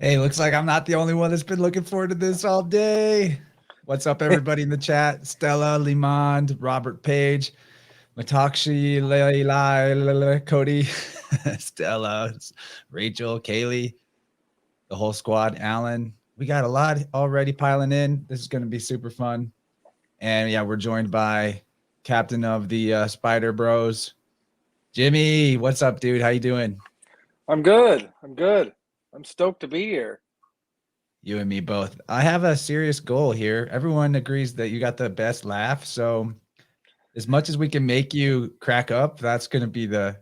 Hey, looks like I'm not the only one that's been looking forward to this all day. What's up, everybody in the chat? Stella, Limond, Robert Page, Matakshi, Leila, Cody, Stella, Rachel, Kaylee, the whole squad, Alan. We got a lot already piling in. This is going to be super fun. And yeah, we're joined by captain of the Spider Bros, Jimmy. What's up, dude? How you doing? I'm good. I'm stoked to be here. You and me both. I have a serious goal here. Everyone agrees that you got the best laugh. So as much as we can make you crack up, that's going to be the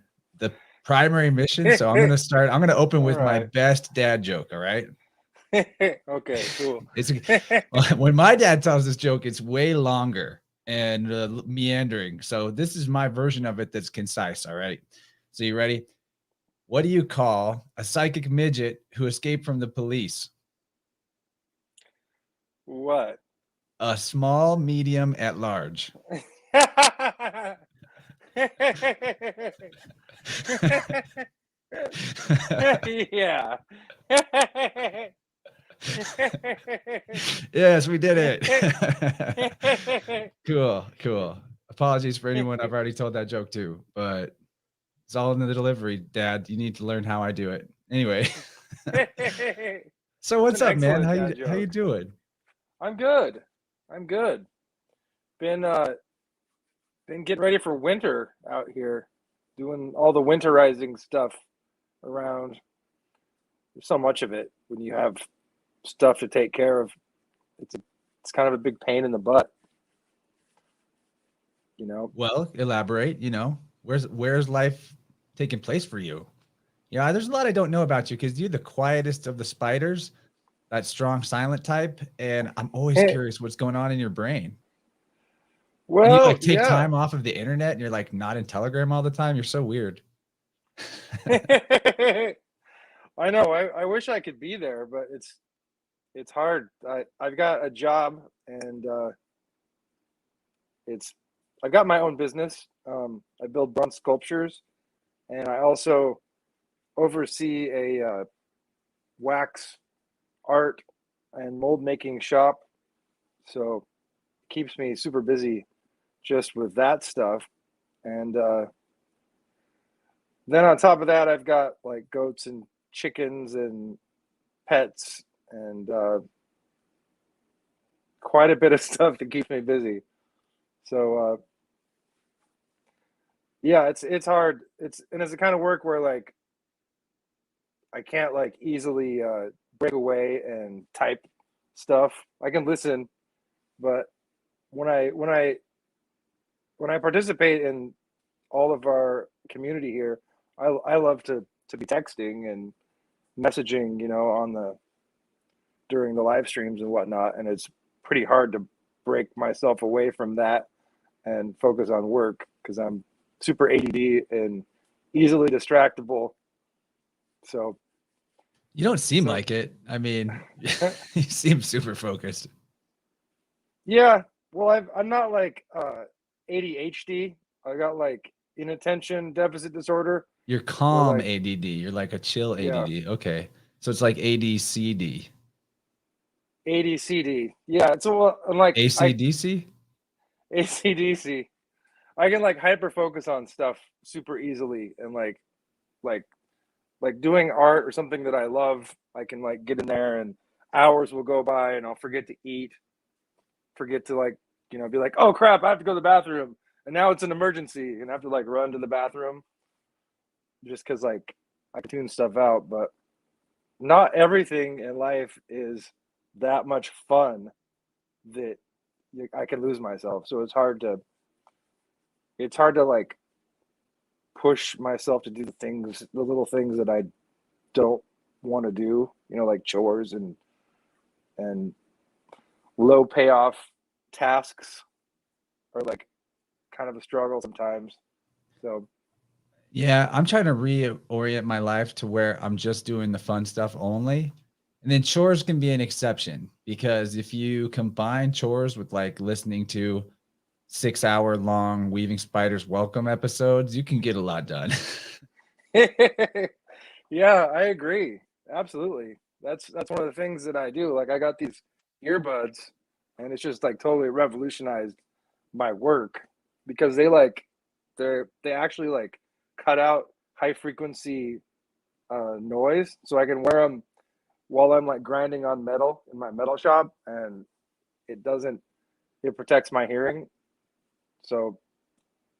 primary mission. So I'm going to start. I'm going to open All with my right. best dad joke. All right. Okay, cool. It's when my dad tells this joke, it's way longer and meandering. So this is my version of it that's concise. All right. So you ready? What do you call a psychic midget who escaped from the police? What? A small, medium, at large. Yeah. Yes, we did it. Cool. Apologies for anyone I've already told that joke to, but it's all in the delivery, Dad. You need to learn how I do it. Anyway. So It's what's an up, man? excellent How dad you joke. doing? I'm good. I'm good. Been getting ready for winter out here, doing all the winterizing stuff around. There's so much of it when you have stuff to take care of. It's kind of a big pain in the butt, you know. Well, elaborate, where's life taking place for you? Yeah, there's a lot I don't know about you because you're the quietest of the spiders, that strong silent type, and I'm always curious what's going on in your brain. And you Well, like take yeah. time off of the internet and you're like not in Telegram all the time. You're so weird. I know. I wish I could be there, but it's hard. I've got a job and it's I've got my own business. I build bronze sculptures, and I also oversee a wax art and mold making shop. So it keeps me super busy just with that stuff. And then on top of that, I've got like goats and chickens and pets and quite a bit of stuff that keeps me busy. So yeah, it's hard. It's the kind of work where like I can't like easily break away and type stuff. I can listen, but when I when I when I participate in all of our community here, I love to be texting and messaging, on the during the live streams and whatnot, and it's pretty hard to break myself away from that and focus on work because I'm super ADD and easily distractible. So, You don't seem so like it. I mean, you seem super focused. yeah. Well, I'm not like ADHD. I got like inattention deficit disorder, You're where calm like ADD. You're like a chill yeah, ADD. Okay. So it's like ADCD. ADCD. Yeah, it's like I ACDC? ACDC. I can like hyper focus on stuff super easily and like doing art or something that I love. I can like get in there and hours will go by and I'll forget to eat, forget to like be like, oh crap, I have to go to the bathroom, and now it's an emergency and I have to like run to the bathroom just because like I can tune stuff out. But not everything in life is that much fun that I can lose myself. So it's hard to like push myself to do the little things that I don't want to do, like chores and low payoff tasks are like kind of a struggle sometimes. So Yeah, I'm trying to reorient my life to where I'm just doing the fun stuff only. And then chores can be an exception because if you combine chores with like listening to 6 hour long Weaving Spiders welcome episodes, you can get a lot done. yeah, I agree. Absolutely. That's one of the things that I do. Like I got these earbuds, and it's just like totally revolutionized my work because they actually like cut out high frequency noise, so I can wear them while I'm like grinding on metal in my metal shop, and it protects my hearing, so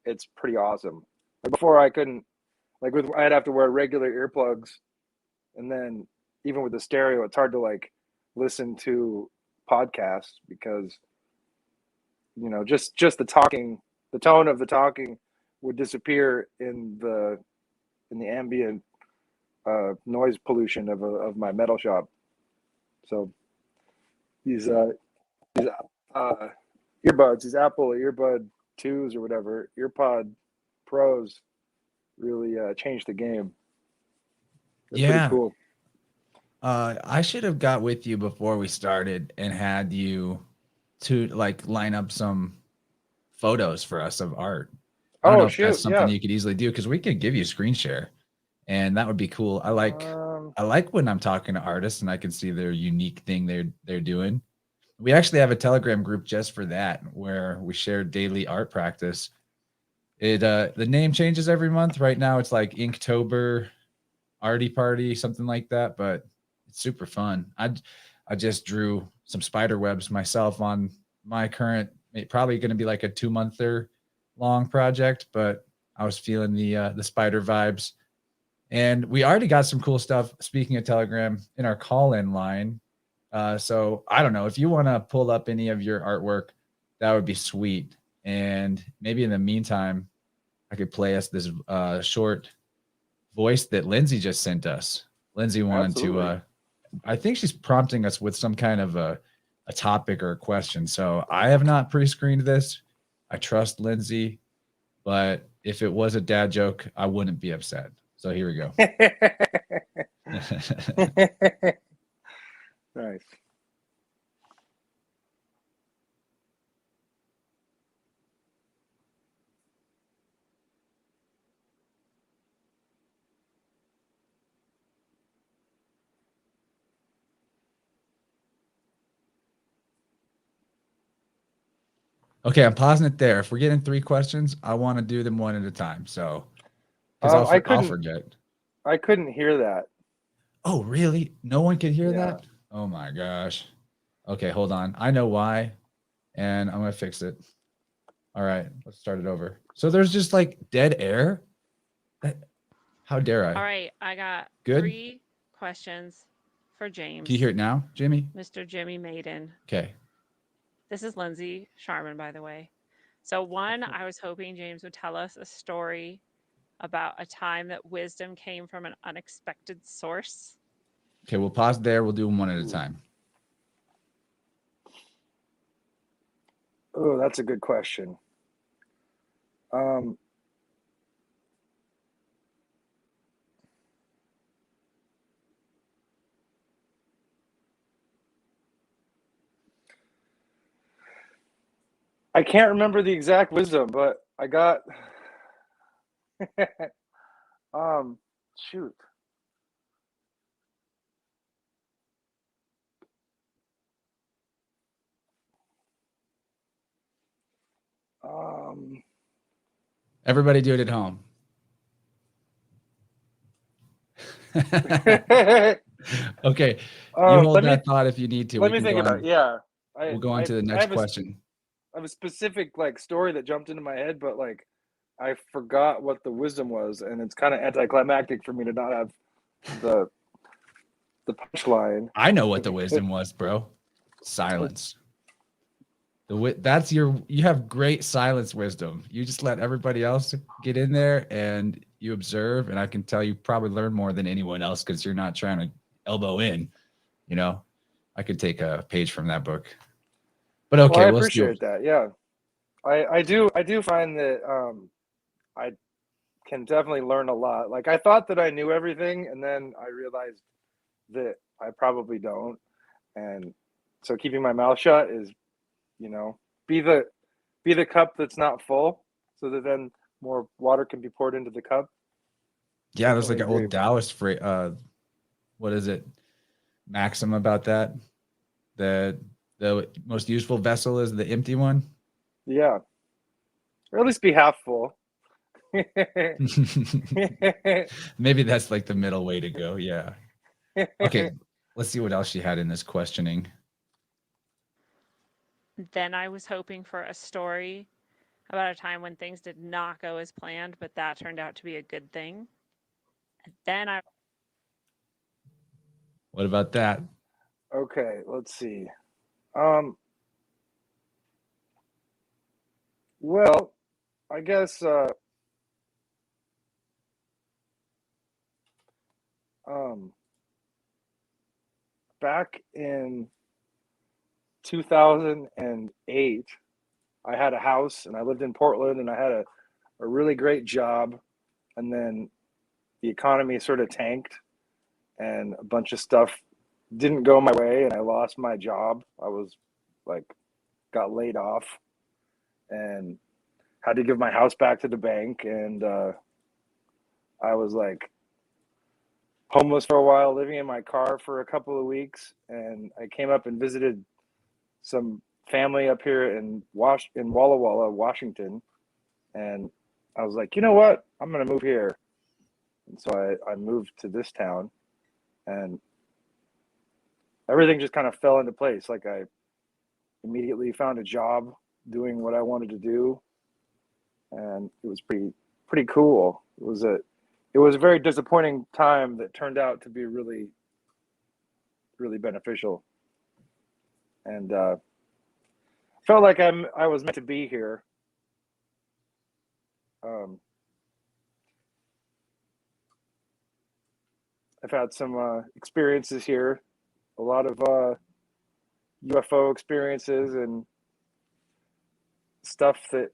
it's pretty awesome. Like before, I couldn't I'd have to wear regular earplugs, and then even with the stereo, it's hard to like listen to podcasts because just the tone of the talking would disappear in the ambient noise pollution of my metal shop. So these uh, earbuds, these Apple Earbud 2s or whatever, EarPod Pros, really changed the game. They're pretty cool. I should have got with you before we started and had you to like line up some photos for us of art. I don't know if that's something you could easily do because we could give you screen share, and that would be cool. I like when I'm talking to artists and I can see their unique thing they're doing. We actually have a Telegram group just for that where we share daily art practice. The name changes every month. Right now it's like Inktober Arty Party, something like that, but it's super fun. I just drew some spider webs myself on my current, probably going to be like a 2-monther long project, but I was feeling the spider vibes. And we already got some cool stuff, speaking of Telegram, in our call-in line. So I don't know if you want to pull up any of your artwork, that would be sweet. And maybe in the meantime, I could play us this short voice that Lindsay just sent us. Lindsay wanted to, I think she's prompting us with some kind of a topic or a question. So I have not pre-screened this. I trust Lindsay, but if it was a dad joke, I wouldn't be upset. So here we go. Nice. Okay, I'm pausing it there. If we're getting 3 questions, I want to do them one at a time. So, because I'll forget. I couldn't hear that. Oh, really? No one could hear that? Oh my gosh. Okay, hold on. I know why, and I'm gonna fix it. All right, let's start it over. So there's just like dead air. How dare I? All right, I got 3 questions for James. Can you hear it now, Jimmy? Mr. Jimmy Maiden. Okay. This is Lindsay Sharman, by the way. So one, I was hoping James would tell us a story about a time that wisdom came from an unexpected source. Okay, we'll pause there. We'll do them one at a time. Oh, that's a good question. I can't remember the exact wisdom, but I got shoot. Everybody do it at home. Okay. You hold that thought if you need to. Let me think about it. Yeah. We'll go on to the next question. I have a specific like story that jumped into my head, but like I forgot what the wisdom was, and it's kind of anticlimactic for me to not have the punchline. I know what the wisdom was, bro. Silence. You have great silence wisdom. You just let everybody else get in there and you observe, and I can tell you probably learn more than anyone else because you're not trying to elbow in. You know, I could take a page from that book. But okay, I appreciate that. Yeah, I do find that I can definitely learn a lot. Like I thought that I knew everything, and then I realized that I probably don't. And so keeping my mouth shut is, be the cup that's not full, so that then more water can be poured into the cup. Yeah, there's like an old Taoist phrase. What is it? maxim about that? The most useful vessel is the empty one. Yeah, or at least be half full. Maybe that's like the middle way to go. Yeah. Okay, let's see what else she had in this questioning. Then I was hoping for a story about a time when things did not go as planned, but that turned out to be a good thing. And then I What about that? Okay, let's see. Well, I guess back in 2008, I had a house and I lived in Portland and I had a really great job, and then the economy sort of tanked and a bunch of stuff didn't go my way and I lost my job. I was like got laid off and had to give my house back to the bank, and I was like homeless for a while, living in my car for a couple of weeks, and I came up and visited some family up here in Walla Walla, Washington, and I was like, you know what, I'm gonna move here. And so I moved to this town, and everything just kind of fell into place. Like I immediately found a job doing what I wanted to do, and it was pretty cool. It was a very disappointing time that turned out to be really beneficial, and felt like I was meant to be here. I've had some experiences here, a lot of UFO experiences and stuff that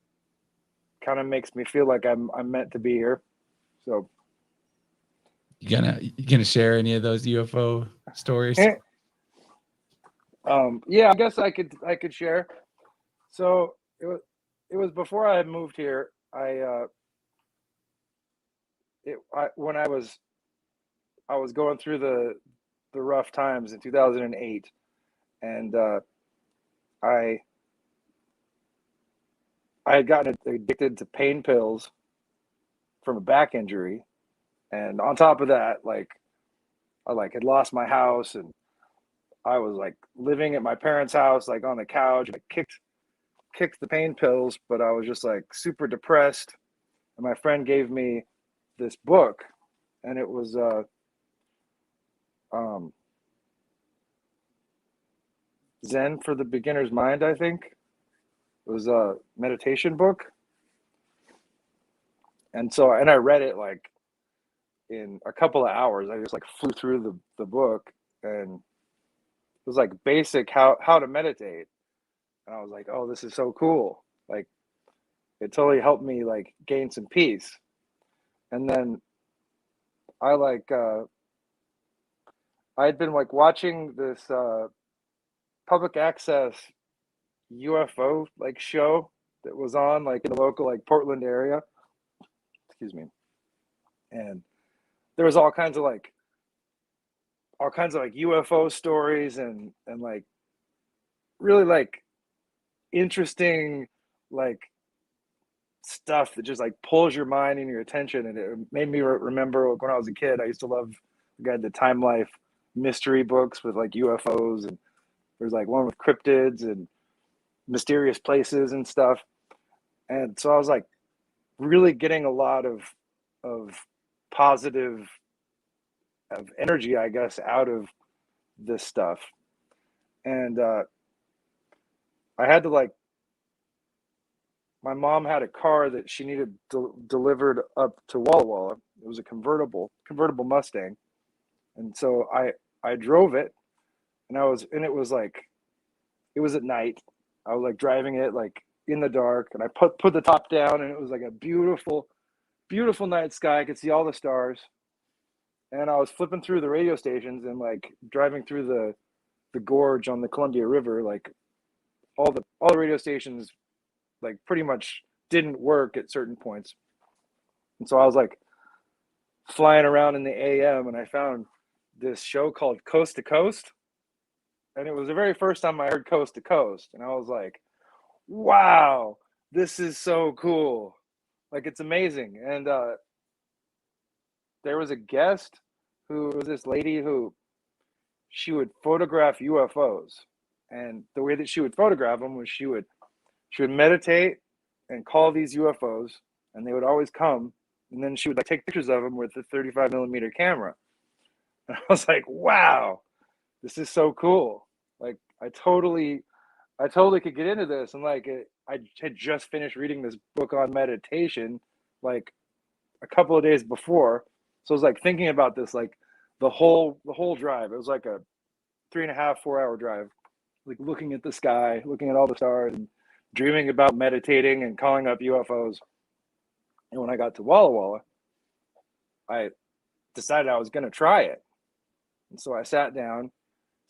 kind of makes me feel like I'm meant to be here. So You gonna share any of those UFO stories? yeah, I guess I could share. So it was before I had moved here. When I was going through the rough times in 2008, and I had gotten addicted to pain pills from a back injury, and on top of that, like I had lost my house, and I was like living at my parents' house, like on the couch. I kicked the pain pills, but I was just like super depressed. And my friend gave me this book, and it was um, Zen for the Beginner's Mind, I think. It was a meditation book. And so, and I read it like in a couple of hours. I just like flew through the book, and it was like basic how to meditate. And I was like, oh, this is so cool. Like it totally helped me like gain some peace. And then I had been like watching this public access UFO like show that was on like in the local like Portland area. Excuse me. And there was all kinds of like UFO stories and like really like interesting like stuff that just like pulls your mind and your attention. And it made me remember when I was a kid, I used to love the Time Life mystery books with like UFOs, and there's like one with cryptids and mysterious places and stuff. And so I was like really getting a lot of positive of energy, I guess, out of this stuff. And I had to like, my mom had a car that she needed delivered up to Walla Walla. It was a convertible Mustang, and so I drove it, and it was like, it was at night. I was like driving it like in the dark, and I put the top down, and it was like a beautiful night sky. I could see all the stars, and I was flipping through the radio stations and like driving through the gorge on the Columbia River. Like all the radio stations like pretty much didn't work at certain points, and so I was like flying around in the AM, and I found this show called Coast to Coast, and it was the very first time I heard Coast to Coast, and I was like, wow, this is so cool. Like, it's amazing. And there was a guest who was this lady who she would photograph UFOs. And the way that she would photograph them was she would meditate and call these UFOs, and they would always come. And then she would like take pictures of them with a 35 millimeter camera. And I was like, wow, this is so cool. Like, I totally could get into this. And like, I had just finished reading this book on meditation, like a couple of days before. So I was like thinking about this, like the whole drive. It was like a 3.5, 4 hour drive, like looking at the sky, looking at all the stars, and dreaming about meditating and calling up UFOs. And when I got to Walla Walla, I decided I was going to try it. And so I sat down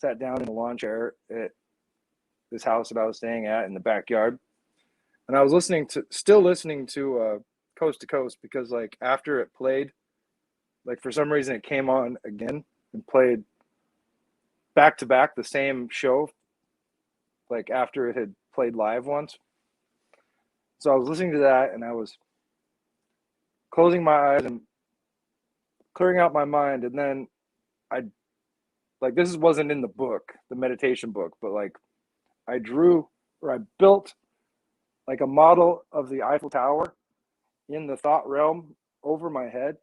in a lawn chair at this house that I was staying at in the backyard. And I was still listening to Coast to Coast, because like after it played, like for some reason it came on again and played back to back the same show, like after it had played live once. So I was listening to that, and I was closing my eyes and clearing out my mind. And then this wasn't in the book, the meditation book, but like I built like a model of the Eiffel Tower in the thought realm over my head.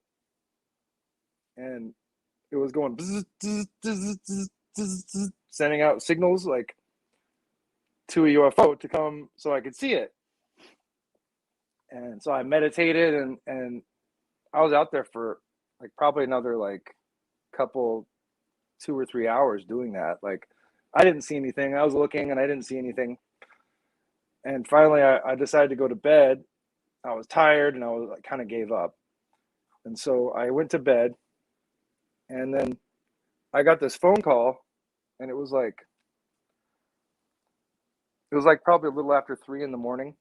And it was going bzz, bzz, bzz, bzz, bzz, bzz, sending out signals like to a UFO to come so I could see it. And so I meditated, and I was out there for like probably another like couple 2 or 3 hours doing that. Like, I didn't see anything. I was looking and I didn't see anything. And finally I decided to go to bed. I was tired and I was like kind of gave up. And so I went to bed, and then I got this phone call, and it was like probably a little after 3 a.m.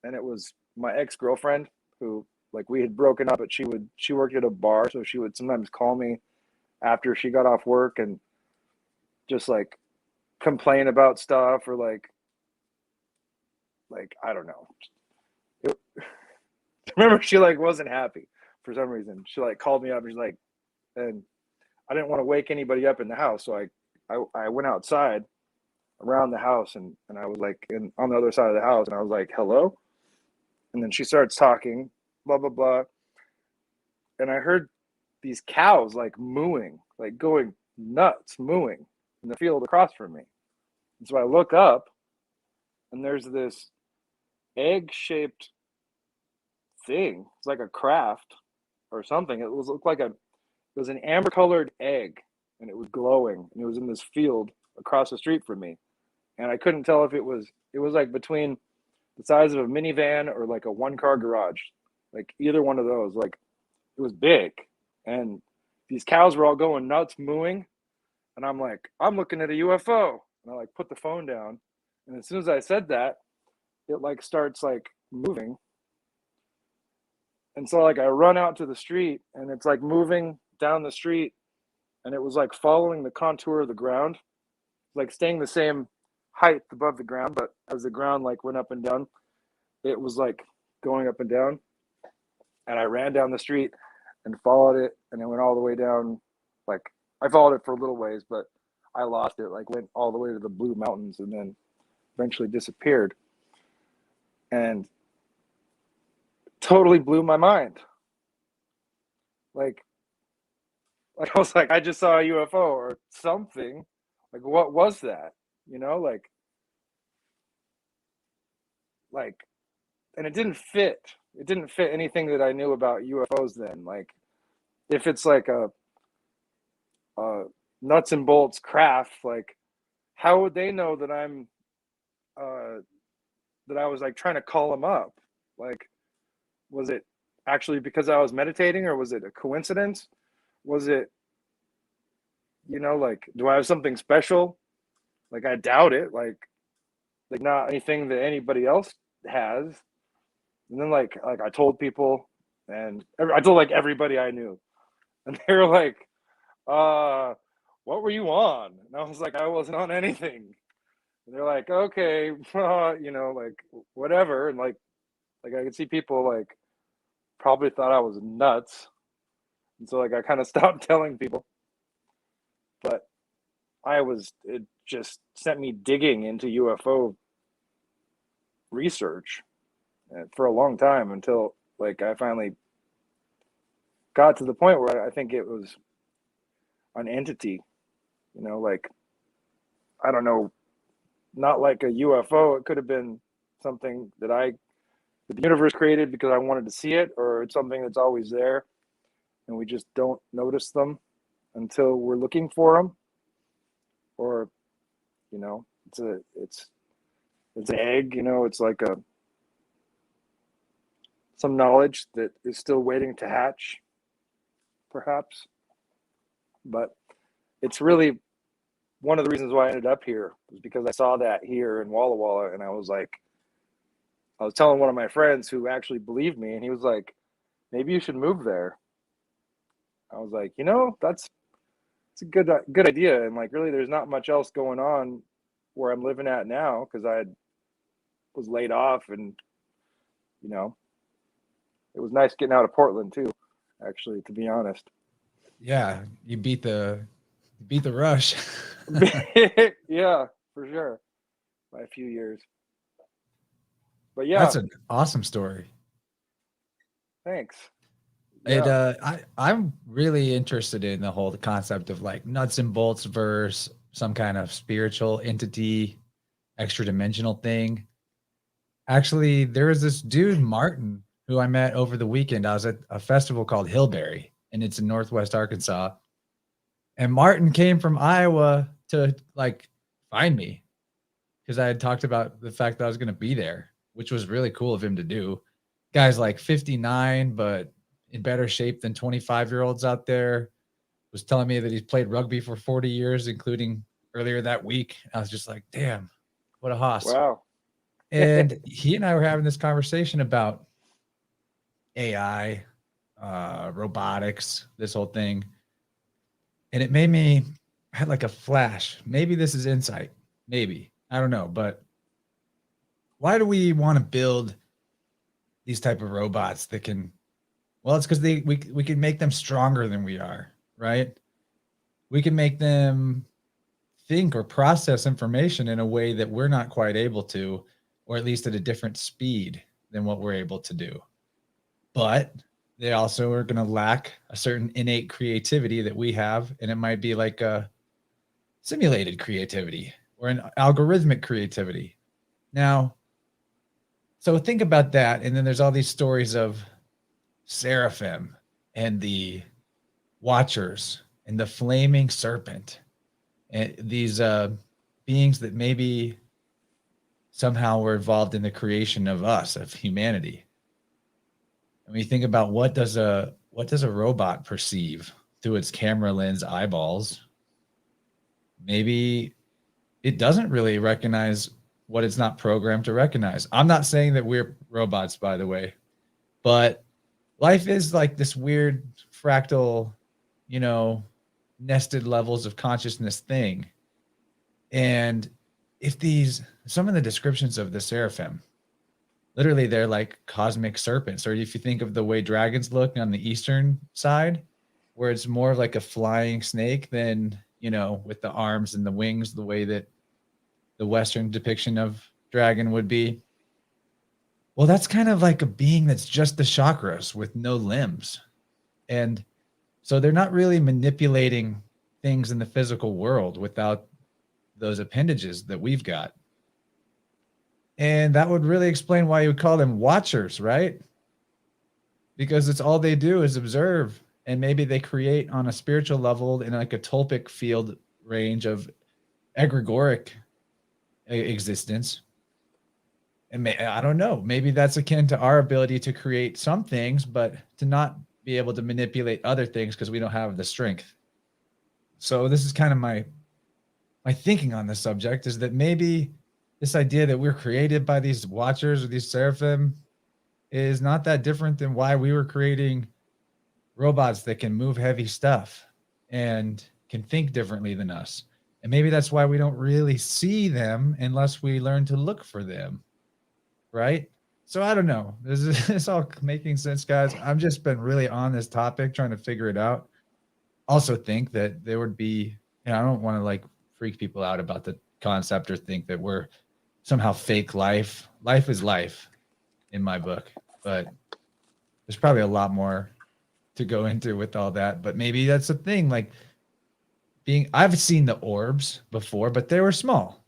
And it was my ex-girlfriend, who like we had broken up, but she worked at a bar, so she would sometimes call me after she got off work and just like complain about stuff, or like I don't know. Remember, she like wasn't happy for some reason. She like called me up, and she's like, and I didn't want to wake anybody up in the house, so I went outside around the house, and I was like on the other side of the house, and I was like, hello. And then she starts talking, blah blah blah, and I heard these cows like mooing, like going nuts, mooing in the field across from me. And so I look up, and there's this egg-shaped thing. It's like a craft or something. It was an amber-colored egg, and it was glowing, and it was in this field across the street from me. And I couldn't tell if it was like between the size of a minivan or like a one-car garage, like either one of those. Like, it was big, and these cows were all going nuts, mooing, and I'm like, I'm looking at a UFO, and I like put the phone down, and as soon as I said that, it like starts like moving, and so like I run out to the street, and it's like moving down the street, and it was like following the contour of the ground, like staying the same height above the ground, but as the ground like went up and down, it was like going up and down. And I ran down the street and followed it, and it went all the way down. Like, I followed it for a little ways, but I lost it, like went all the way to the Blue Mountains, and then eventually disappeared. And totally blew my mind. Like I was like, I just saw a UFO or something. Like, what was that? You know, like, and it didn't fit. It didn't fit anything that I knew about UFOs then. Like, if it's like a nuts and bolts craft, like, how would they know that that I was like trying to call them up? Like, was it actually because I was meditating, or was it a coincidence? Was it, like, do I have something special? Like, I doubt it. Like not anything that anybody else has. And then like I told people, and I told like everybody I knew, and they were like, what were you on? And I was like, I wasn't on anything. And they're like, okay, you know, like whatever. And like I could see people like probably thought I was nuts. And so like I kind of stopped telling people. But it just sent me digging into UFO research for a long time until like I finally got to the point where I think it was an entity, you know, like, I don't know, not like a UFO. It could have been something that the universe created because I wanted to see it, or it's something that's always there and we just don't notice them until we're looking for them. Or, you know, it's an egg, you know, it's like some knowledge that is still waiting to hatch, perhaps. But it's really one of the reasons why I ended up here was because I saw that here in Walla Walla, and I was telling one of my friends who actually believed me, and he was like, maybe you should move there. I was like, you know, it's a good idea. And like, really, there's not much else going on where I'm living at now because I was laid off, and you know, it was nice getting out of Portland too, actually, to be honest. Yeah, you beat the rush. Yeah, for sure, by a few years. But yeah, That's an awesome story. thanks. Yeah. I'm really interested in the whole concept of like nuts and bolts versus some kind of spiritual entity, extra dimensional thing. Actually, there was this dude, Martin, who I met over the weekend. I was at a festival called Hillberry, and it's in Northwest Arkansas. And Martin came from Iowa to like find me because I had talked about the fact that I was going to be there, which was really cool of him to do. Guy's like 59, but in better shape than 25-year-olds out there. Was telling me that he's played rugby for 40 years, including earlier that week. I was just like, damn, what a hoss. Wow. And he and I were having this conversation about AI, robotics, this whole thing. And it made me, I had like a flash. Maybe this is insight. Maybe. I don't know. But why do we want to build these type of robots that can, well, it's because we can make them stronger than we are, right? We can make them think or process information in a way that we're not quite able to, or at least at a different speed than what we're able to do. But they also are going to lack a certain innate creativity that we have. And it might be like a simulated creativity or an algorithmic creativity. Now, so think about that. And then there's all these stories of Seraphim and the Watchers and the flaming serpent. And these beings that maybe somehow were involved in the creation of us, of humanity. And we think about what does a robot perceive through its camera lens eyeballs? Maybe it doesn't really recognize what it's not programmed to recognize. I'm not saying that we're robots, by the way, but life is like this weird fractal, you know, nested levels of consciousness thing. And if some of the descriptions of the seraphim, literally they're like cosmic serpents, or if you think of the way dragons look on the eastern side, where it's more like a flying snake than, you know, with the arms and the wings, the way that the Western depiction of dragon would be. Well, that's kind of like a being that's just the chakras with no limbs. And so they're not really manipulating things in the physical world without those appendages that we've got. And that would really explain why you would call them watchers, right? Because it's all they do is observe, and maybe they create on a spiritual level in like a tulpic field range of egregoric existence. And I don't know, maybe that's akin to our ability to create some things, but to not be able to manipulate other things because we don't have the strength. So this is kind of my thinking on this subject, is that maybe this idea that we're created by these watchers or these seraphim is not that different than why we were creating robots that can move heavy stuff. And can think differently than us. And maybe that's why we don't really see them unless we learn to look for them. Right? So I don't know. Is this all making sense, guys? I've just been really on this topic trying to figure it out. Also think that there would be, I don't want to like freak people out about the concept or think that we're somehow fake life. Life is life in my book, but there's probably a lot more to go into with all that. But maybe that's the thing. Like I've seen the orbs before, but they were small.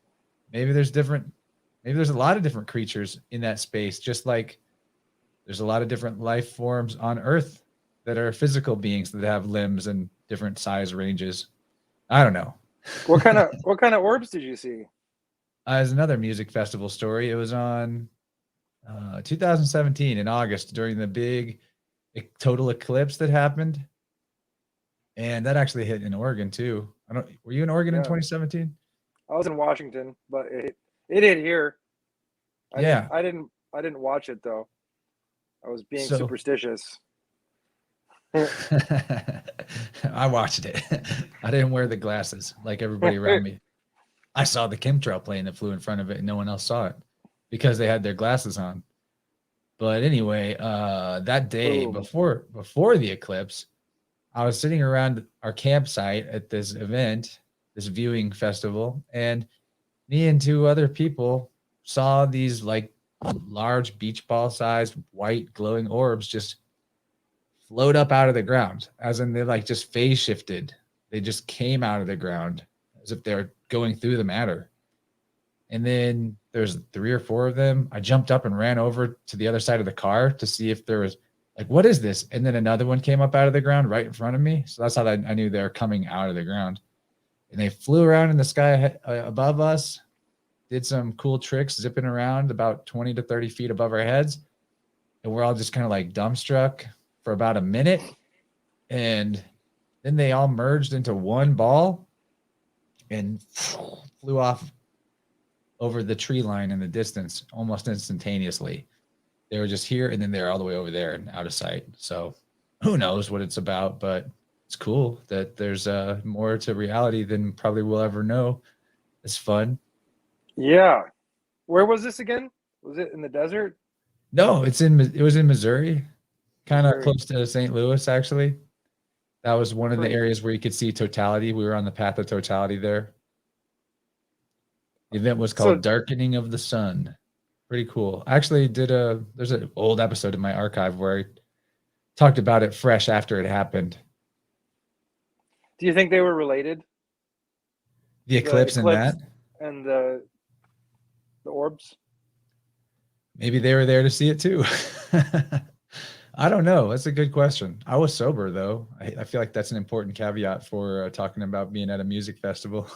Maybe there's a lot of different creatures in that space, just like there's a lot of different life forms on Earth that are physical beings that have limbs and different size ranges. I don't know. What kind of orbs did you see? As another music festival story, it was on 2017 in August during the big total eclipse that happened, and that actually hit in Oregon too. Were you in Oregon in 2017? I was in Washington, but it hit here. I didn't watch it though. I was being superstitious. I watched it. I didn't wear the glasses like everybody around me. I saw the chemtrail plane that flew in front of it and no one else saw it because they had their glasses on. But anyway, that day before the eclipse, I was sitting around our campsite at this event, this viewing festival, and me and two other people saw these like large beach ball sized white glowing orbs just float up out of the ground, as in they like just phase shifted. They just came out of the ground as if they're going through the matter. And then there's 3 or 4 of them. I jumped up and ran over to the other side of the car to see if there was like, what is this? And then another one came up out of the ground right in front of me. So that's how I knew they were coming out of the ground. And they flew around in the sky above us, did some cool tricks, zipping around about 20 to 30 feet above our heads. And we're all just kind of like dumbstruck for about a minute. And then they all merged into one ball and flew off over the tree line in the distance almost instantaneously. They were just here and then they're all the way over there and out of sight. So who knows what it's about, but it's cool that there's more to reality than probably we'll ever know. It's fun. Yeah. Where was this again? Was it in the desert? No, it was in Missouri, kind of close to St. Louis, actually. That was one of the areas where you could see totality. We were on the path of totality there. The event was called Darkening of the Sun. Pretty cool. I actually there's an old episode in my archive where I talked about it fresh after it happened. Do you think they were related? The eclipse and that? And the orbs? Maybe they were there to see it too. I don't know. That's a good question. I was sober though. I feel like that's an important caveat for talking about being at a music festival.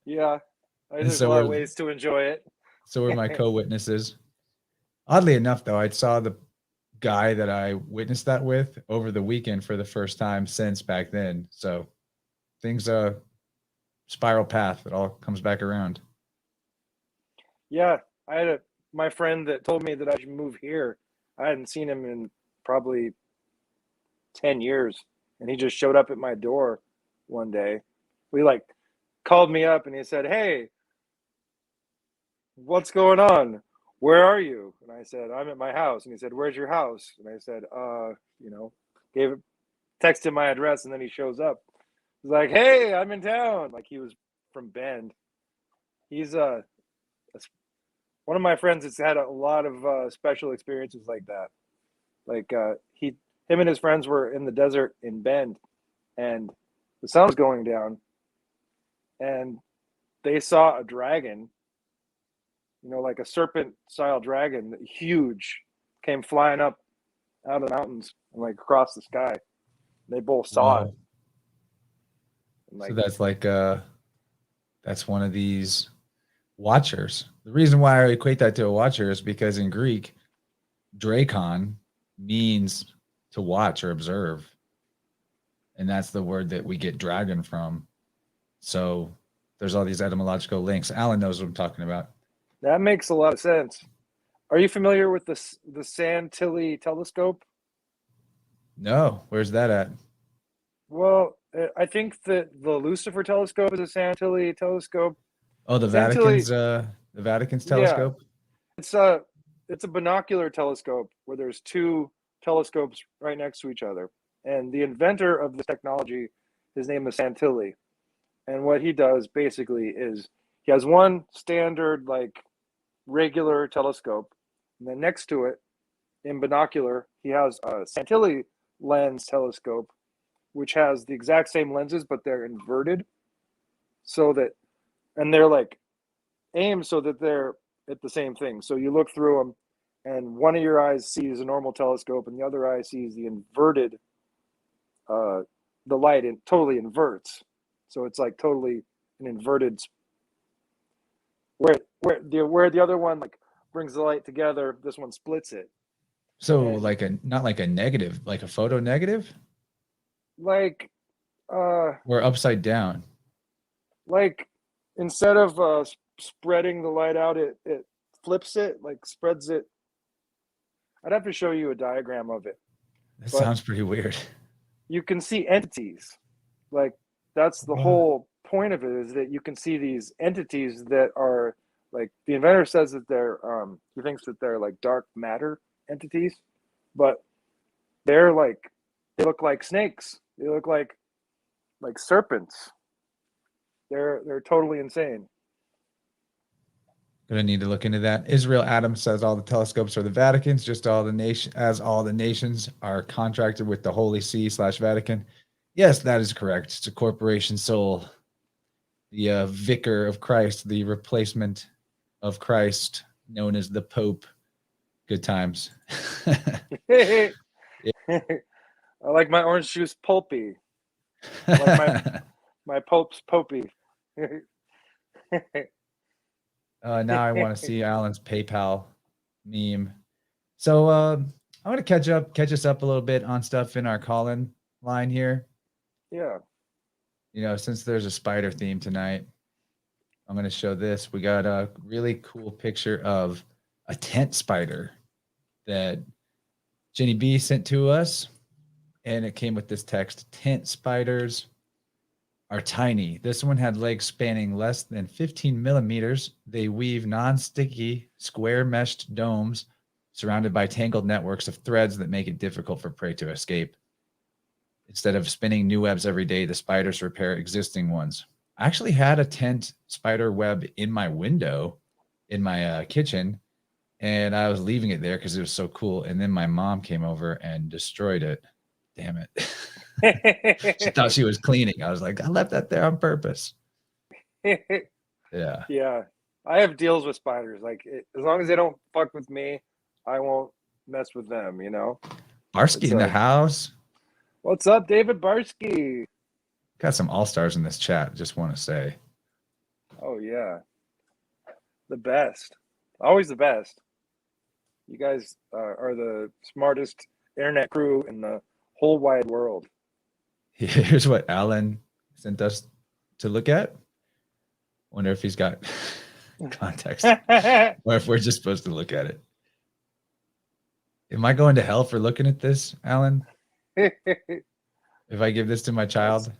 Yeah. There's a lot of ways to enjoy it. So were my co-witnesses. Oddly enough, though, I saw the guy that I witnessed that with over the weekend for the first time since back then. So things spiral path. It all comes back around. Yeah. I had my friend that told me that I should move here. I hadn't seen him in probably 10 years. And he just showed up at my door one day. We called me up and he said, "Hey, what's going on? Where are you?" And I said, "I'm at my house." And he said, "Where's your house?" And I said, texted my address, and then he shows up. He's like, "Hey, I'm in town." Like he was from Bend. He's one of my friends that's had a lot of special experiences like that. Like him and his friends were in the desert in Bend, and the sun was going down, and they saw a dragon, like a serpent-style dragon, huge, came flying up out of the mountains and across the sky. They both saw it. And, so that's one of these watchers. The reason why I equate that to a watcher is because in Greek, drakon means to watch or observe. And that's the word that we get dragon from. So there's all these etymological links. Alan knows what I'm talking about. That makes a lot of sense. Are you familiar with the Santilli telescope? No, where's that at? Well, I think that the Lucifer telescope is a Santilli telescope. Oh, Santilli, The Vatican's yeah, telescope. it's a it's a binocular telescope where there's two telescopes right next to each other. And the inventor of this technology, his name is Santilli. And what he does basically is he has one standard like regular telescope, and then next to it in binocular, he has a Santilli lens telescope, which has the exact same lenses, but they're inverted so that, and they're like aimed so that they're at the same thing. So you look through them, and one of your eyes sees a normal telescope, and the other eye sees the inverted, uh, the light it totally inverts. So it's like totally an inverted, where the other one like brings the light together, this one splits it. So And like not like a negative, like a photo negative, like or upside down. like instead of spreading the light out, it flips it, like spreads it. I'd have to show you a diagram of it, That but sounds pretty weird. you can see entities. Like that's the whole point of it, is that you can see these entities that are like, the inventor says that they're he thinks that they're like dark matter entities, but they're like, they look like snakes. They look like serpents. They're totally insane. Gonna need to look into that. Israel Adams says all the telescopes are the Vatican's, just all the nations are contracted with the Holy See/Vatican. Yes, that is correct. It's a corporation soul, the vicar of Christ, the replacement of Christ, known as the Pope. Good times. I like my orange juice pulpy. I like my Pope's popey. Now I want to see Alan's PayPal meme. So I want to catch us up a little bit on stuff in our call-in line here. Yeah. You know, since there's a spider theme tonight, I'm going to show this. We got a really cool picture of a tent spider that Jenny B sent to us, and it came with this text: tent spiders are tiny. This one had legs spanning less than 15 millimeters. They weave non-sticky, square meshed domes surrounded by tangled networks of threads that make it difficult for prey to escape. Instead of spinning new webs every day, the spiders repair existing ones. I actually had a tent spider web in my window in my kitchen, and I was leaving it there because it was so cool. And then my mom came over and destroyed it. Damn it. She thought she was cleaning. I was like, I left that there on purpose. Yeah. Yeah. I have deals with spiders. Like, as long as they don't fuck with me, I won't mess with them, you know? Barsky in the house. What's up, David Barsky? Got some all-stars in this chat, just want to say. Oh, yeah. The best. Always the best. You guys are the smartest internet crew in the whole wide world. Here's what Alan sent us to look at. Wonder if he's got context or if we're just supposed to look at it. Am I going to hell for looking at this, Alan? If I give this to my child?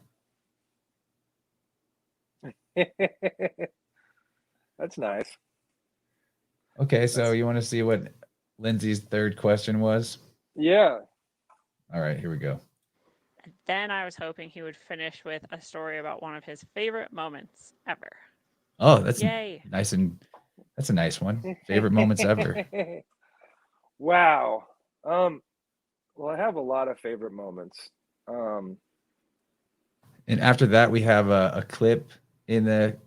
That's nice. Okay, so you want to see what Lindsay's third question was? Yeah. All right, here we go. Then I was hoping he would finish with a story about one of his favorite moments ever. Oh, that's Yay. nice, and that's a nice one. Favorite moments ever. Wow. Well, I have a lot of favorite moments. And after that, we have a clip in the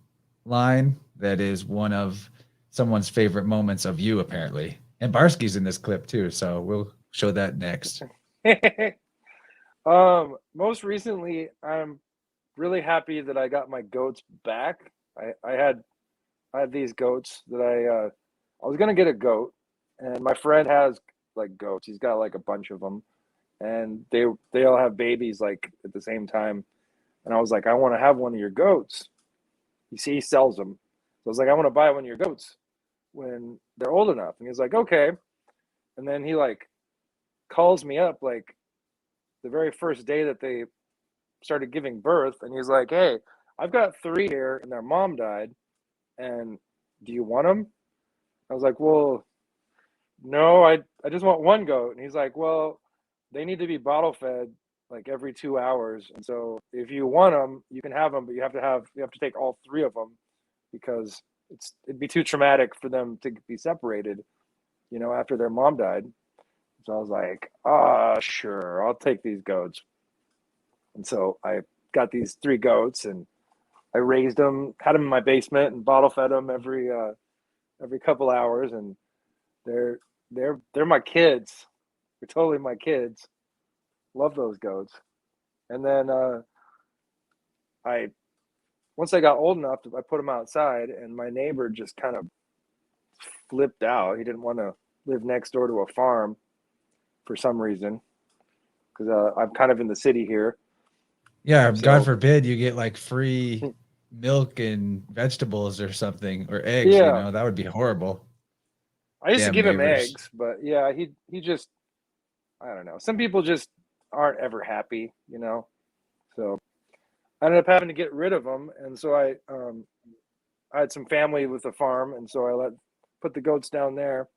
line that is one of someone's favorite moments of you, apparently. And Barsky's in this clip too, so we'll show that next. Most recently, I'm really happy that I got my goats back. I had these goats that I was gonna get a goat, and my friend has like goats. He's got like a bunch of them, and they all have babies like at the same time. And I was like, I want to have one of your goats. You see, he sells them. So I was like, I want to buy one of your goats when they're old enough. And he's like, okay. And then he like calls me up like the very first day that they started giving birth, and he's like, "Hey, I've got 3 here, and their mom died, and do you want them?" I was like, "Well, no, I just want 1 goat." And he's like, "Well, they need to be bottle fed like every 2 hours, and so if you want them, you can have them, but you have to take all 3 of them because it'd be too traumatic for them to be separated, after their mom died." So I was like, sure, I'll take these goats. And so I got these 3 goats, and I raised them, had them in my basement, and bottle fed them every couple hours. And they're my kids. They're totally my kids. Love those goats. And then once I got old enough, I put them outside, and my neighbor just kind of flipped out. He didn't want to live next door to a farm for some reason, because I'm kind of in the city here. Yeah, So- God forbid you get like free milk and vegetables or something, or eggs. Yeah. That would be horrible. I used to Damn give him neighbors. eggs, but yeah, he just, I don't know. Some people just aren't ever happy, So I ended up having to get rid of them, and so I had some family with the farm, and so I put the goats down there,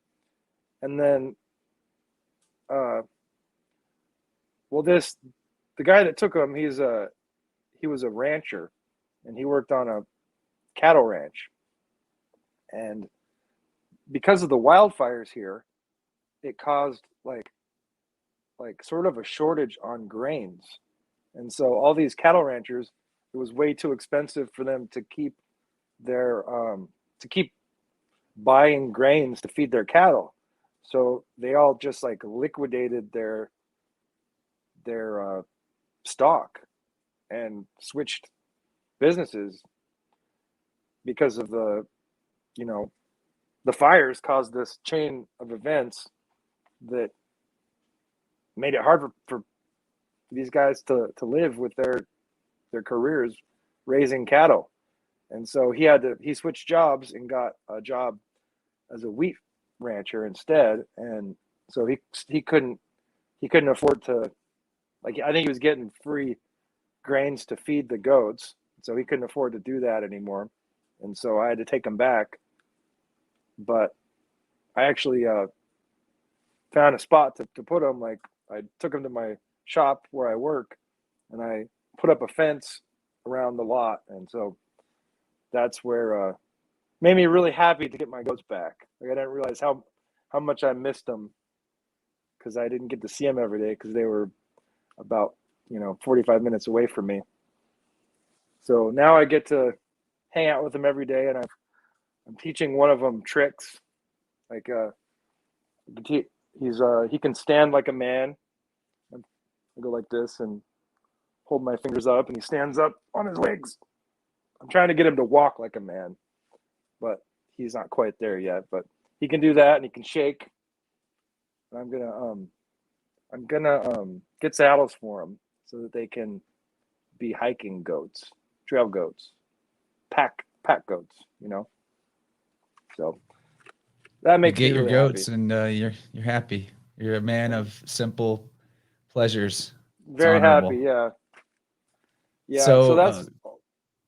and then the guy that took them, he was a rancher, and he worked on a cattle ranch, and because of the wildfires here, it caused like sort of a shortage on grains. And so all these cattle ranchers, it was way too expensive for them to keep buying grains to feed their cattle. So they all just like liquidated their stock and switched businesses because of the fires caused this chain of events that made it hard for these guys to live with their careers raising cattle. And so he switched jobs and got a job as a wheat rancher instead. And so he couldn't afford to, I think he was getting free grains to feed the goats, so he couldn't afford to do that anymore. And so I had to take him back. But I actually found a spot to put him. Like, I took him to my shop where I work, and I put up a fence around the lot. And so that's where made me really happy to get my goats back. Like, I didn't realize how much I missed them, because I didn't get to see them every day because they were about 45 minutes away from me. So now I get to hang out with them every day, and I'm teaching one of them tricks. Like he can stand like a man. I go like this and hold my fingers up, and he stands up on his legs. I'm trying to get him to walk like a man, but he's not quite there yet. But he can do that, and he can shake. And I'm gonna get saddles for him so that they can be hiking goats, trail goats, pack goats. So that You makes get me your really goats, happy. and you're happy. You're a man of simple pleasures. Very honorable. happy, yeah. Yeah, So, so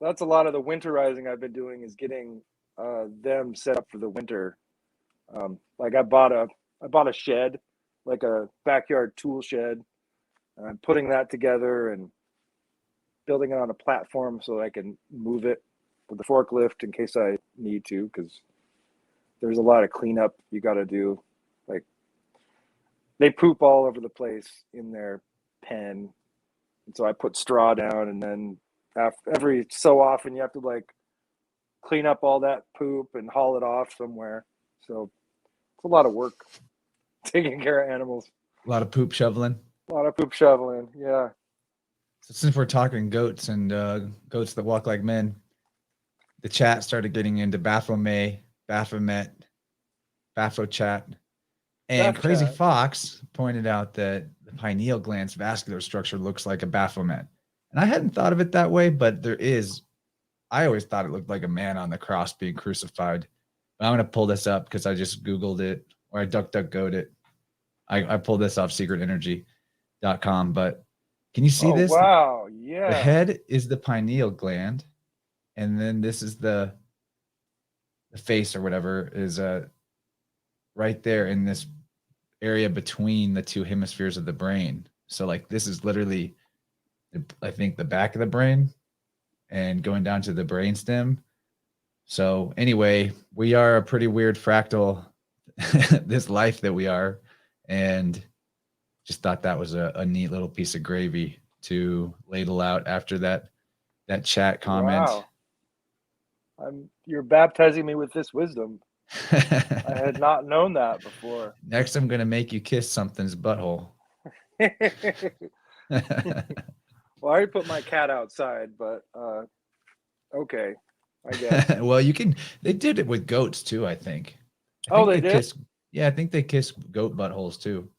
that's a lot of the winterizing I've been doing, is getting them set up for the winter. Like I bought a shed, like a backyard tool shed, and I'm putting that together and building it on a platform so I can move it with the forklift in case I need to, because there's a lot of cleanup you got to do. Like, they poop all over the place in their pen, and so I put straw down, and then every so often you have to like clean up all that poop and haul it off somewhere. So it's a lot of work taking care of animals. a lot of poop shoveling. A lot of poop shoveling, yeah. So since we're talking goats and goats that walk like men, the chat started getting into Baphomet, Baphomet, Bapho-chat. And Crazy Chat. Fox pointed out that the pineal gland's vascular structure looks like a Baphomet. And I hadn't thought of it that way, but I always thought it looked like a man on the cross being crucified. But I'm going to pull this up because I just Googled it, or I DuckDuckGo'd it. I pulled this off secretenergy.com, but Can you see Oh this? wow, The yeah. head is the pineal gland, and then this is the face or whatever is right there in this area between the two hemispheres of the brain. So like this is literally, I think, the back of the brain and going down to the brain stem. So anyway, we are a pretty weird fractal, this life that we are, and just thought that was a neat little piece of gravy to ladle out after that chat comment. Wow. You're baptizing me with this wisdom. I had not known that before. Next, I'm gonna make you kiss something's butthole. Well, I already put my cat outside, but okay, I guess. Well, you can. They did it with goats too, I think. I Oh, think they did? kiss. Yeah, I think they kiss goat buttholes too.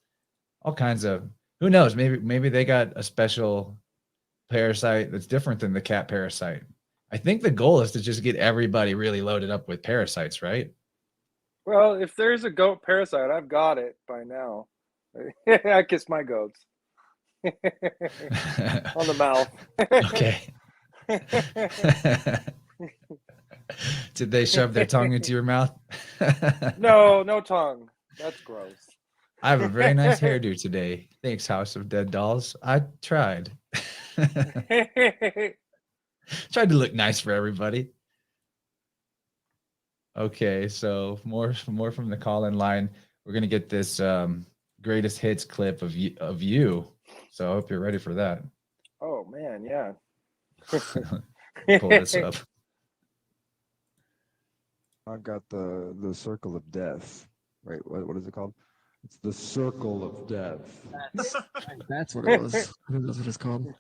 All kinds of. Who knows? Maybe they got a special parasite that's different than the cat parasite. I think the goal is to just get everybody really loaded up with parasites, right? Well, if there's a goat parasite, I've got it by now. I kiss my goats on the mouth. Okay. Did they shove their tongue into your mouth? No tongue. That's gross. I have a very nice hairdo today. Thanks, House of Dead Dolls. I tried. Tried to look nice for everybody. Okay, so more from the call-in line. We're gonna get this greatest hits clip of you. So I hope you're ready for that. Oh man, yeah. Pull this up. I've got the circle of death. Right? What is it called? It's the circle of death. That's what it was. I think that's what it's called.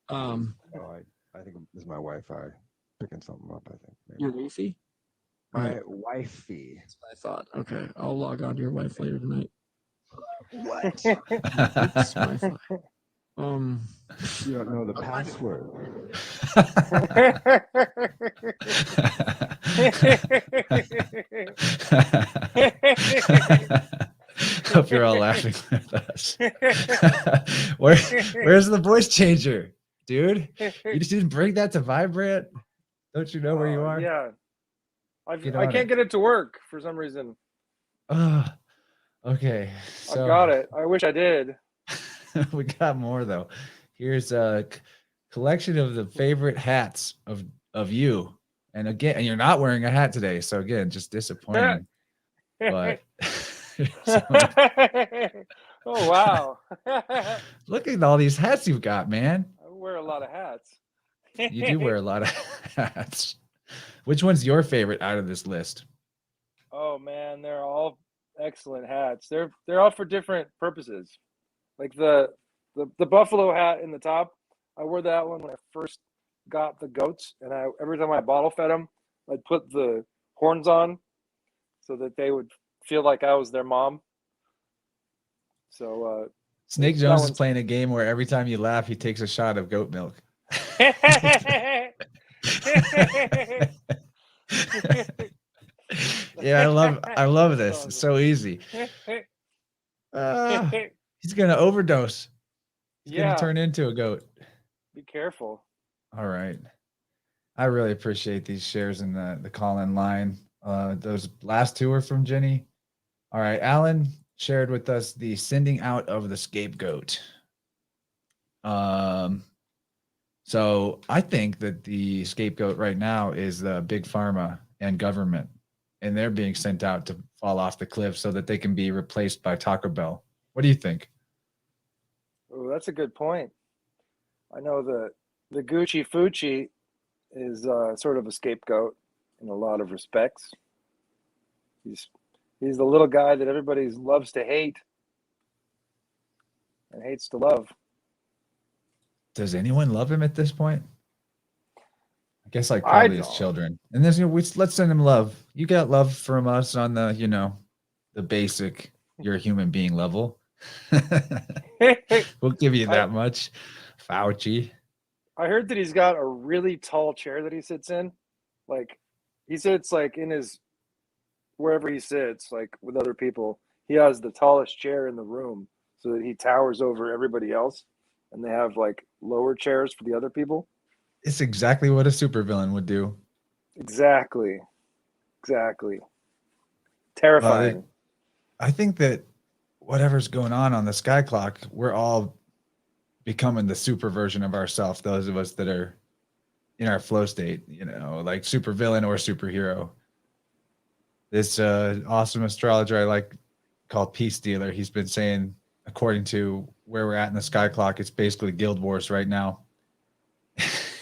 Oh, I think this is my Wi-Fi picking something up. I think maybe. Your Wi-Fi? My wifey. That's what I thought. Okay, I'll log on to your wife later tonight. What? Oops, Wi-Fi. You don't know the password. Hope you're all laughing with us. Where's the voice changer, dude? You just didn't bring that to Vibe Rant? Don't you know where you are? Yeah. I on can't get it to work for some reason. Okay. So I've got it. I wish I did. we got more though. Here's a collection of the favorite hats of you. And again, and you're not wearing a hat today, so again, just disappointing. But Oh wow. look at all these hats you've got, man. I wear a lot of hats. You do wear a lot of hats. Which one's your favorite out of this list? Oh man, they're all excellent hats. They're all for different purposes. Like the buffalo hat in the top, I wore that one when I first got the goats, and every time I bottle fed them, I'd put the horns on so that they would feel like I was their mom. So Snake Jones is playing a game where every time you laugh, he takes a shot of goat milk. Yeah, I love this. It's so easy. He's gonna overdose. He's gonna turn into a goat. Be careful. All right. I really appreciate these shares in the call-in line. Those last two are from Jenny. All right, Alan shared with us the sending out of the scapegoat. So I think that the scapegoat right now is the big pharma and government, and they're being sent out to fall off the cliff so that they can be replaced by Taco Bell. What do you think? Oh, that's a good point. I know the Gucci Fucci is sort of a scapegoat in a lot of respects. He's the little guy that everybody loves to hate and hates to love. Does anyone love him at this point? I guess like probably his children. And then let's send him love. You got love from us on the, the basic you're a human being level. We'll give you that much. Fauci. I heard that he's got a really tall chair that he sits in. Like he sits like in his wherever he sits, like with other people, he has the tallest chair in the room so that he towers over everybody else. and they have like lower chairs for the other people. It's exactly what a supervillain would do. Exactly. Well, Terrifying. I think that whatever's going on the sky clock, we're all becoming the super version of ourselves. Those of us that are in our flow state, like supervillain or superhero. This awesome astrologer I like called Peace Dealer, he's been saying, according to where we're at in the sky clock, it's basically guild wars right now.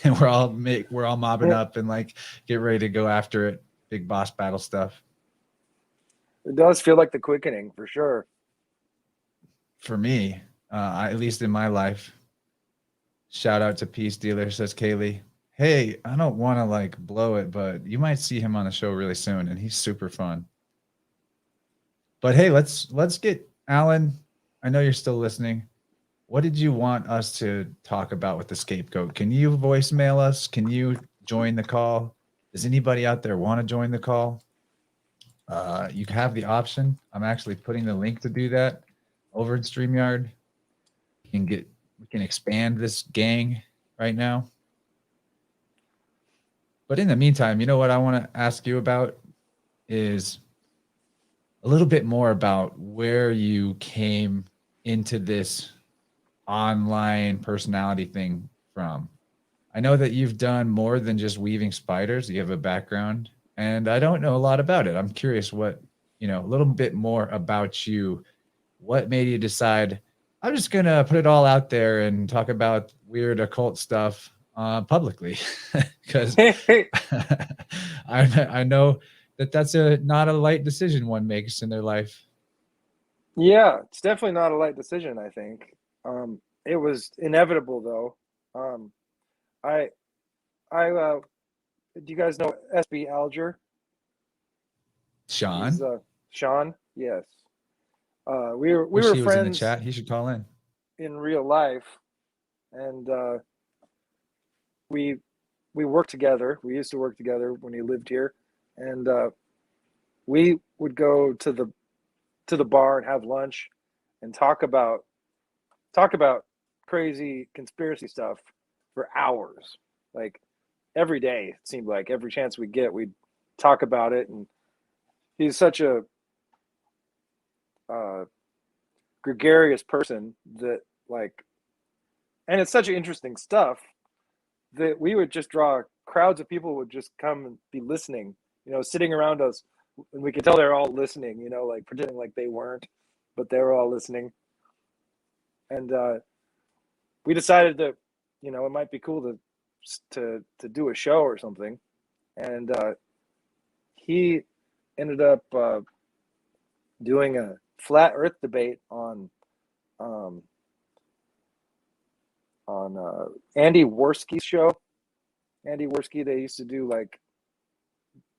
And we're all mobbing up and like get ready to go after it. Big boss battle stuff. It does feel like the quickening for sure. For me, at least in my life. Shout out to Peace Dealer, says Kaylee. Hey, I don't want to like blow it, but you might see him on the show really soon, and he's super fun. But hey, let's get Alan. I know you're still listening. What did you want us to talk about with the scapegoat? Can you voicemail us? Can you join the call? Does anybody out there want to join the call? You have the option. I'm actually putting the link to do that over in StreamYard. We can expand this gang right now. But in the meantime, you know what I want to ask you about is a little bit more about where you came into this online personality thing from. I know that you've done more than just weaving spiders. You have a background, and I don't know a lot about it. I'm curious a little bit more about you. What made you decide, I'm just going to put it all out there and talk about weird occult stuff publicly? Because I know that's not a light decision one makes in their life. Yeah, it's definitely not a light decision, I think. It was inevitable though. Do you guys know SB Alger? Sean? He's, Sean? Yes. We were Wish he was in the friends chat. He should call in real life, and we worked together. We used to work together when he lived here, and we would go to the bar and have lunch and talk about crazy conspiracy stuff for hours. Like every day, it seemed like every chance we get, we'd talk about it. And he's such a gregarious person that and it's such interesting stuff that we would just draw crowds of people would just come and be listening, sitting around us, and we could tell they're all listening, like pretending like they weren't, but they were all listening. And we decided that, it might be cool to do a show or something. And he ended up doing a flat Earth debate on Andy Worski's show. Andy Worski, they used to do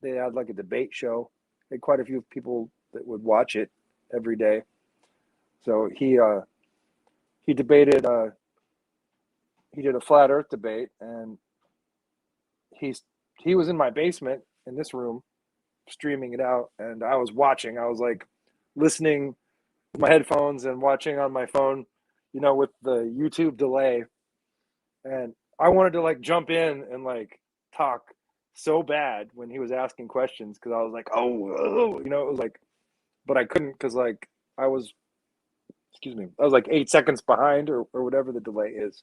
they had a debate show. They had quite a few people that would watch it every day. So he debated. He did a flat Earth debate, and he was in my basement in this room, streaming it out, and I was watching. I was listening with my headphones and watching on my phone, with the YouTube delay. And I wanted to jump in and talk so bad when he was asking questions, because I was like, oh, it was but I couldn't, because I was 8 seconds behind or whatever the delay is.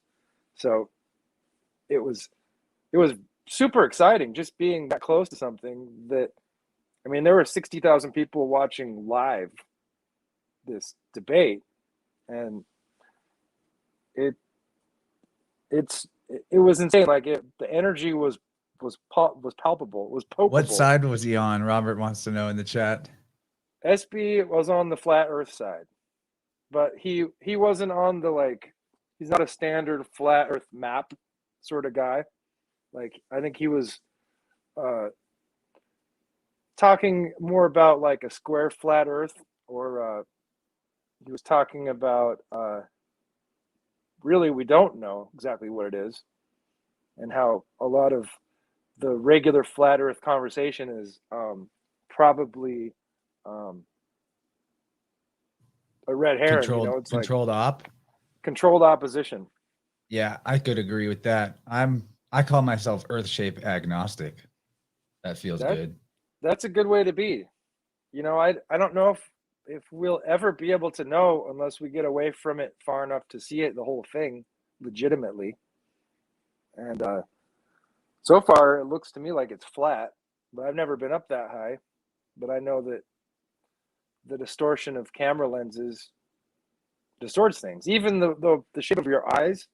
So it was super exciting just being that close to something that, there were 60,000 people watching live this debate, and it was insane. The energy was palpable. It was palpable. What side was he on? Robert wants to know in the chat. SB was on the flat Earth side, but he wasn't on he's not a standard flat Earth map sort of guy. I think he was talking more about a square flat Earth, or he was talking about really, we don't know exactly what it is, and how a lot of the regular flat Earth conversation is probably a red herring. Controlled op. Controlled opposition. Yeah, I could agree with that. I call myself earth shape agnostic. That feels That good. that's a good way to be. You know, I don't know if we'll ever be able to know unless we get away from it far enough to see it, the whole thing, legitimately. And so far, it looks to me like it's flat, but I've never been up that high. But I know that the distortion of camera lenses distorts things. Even the shape of your eyes,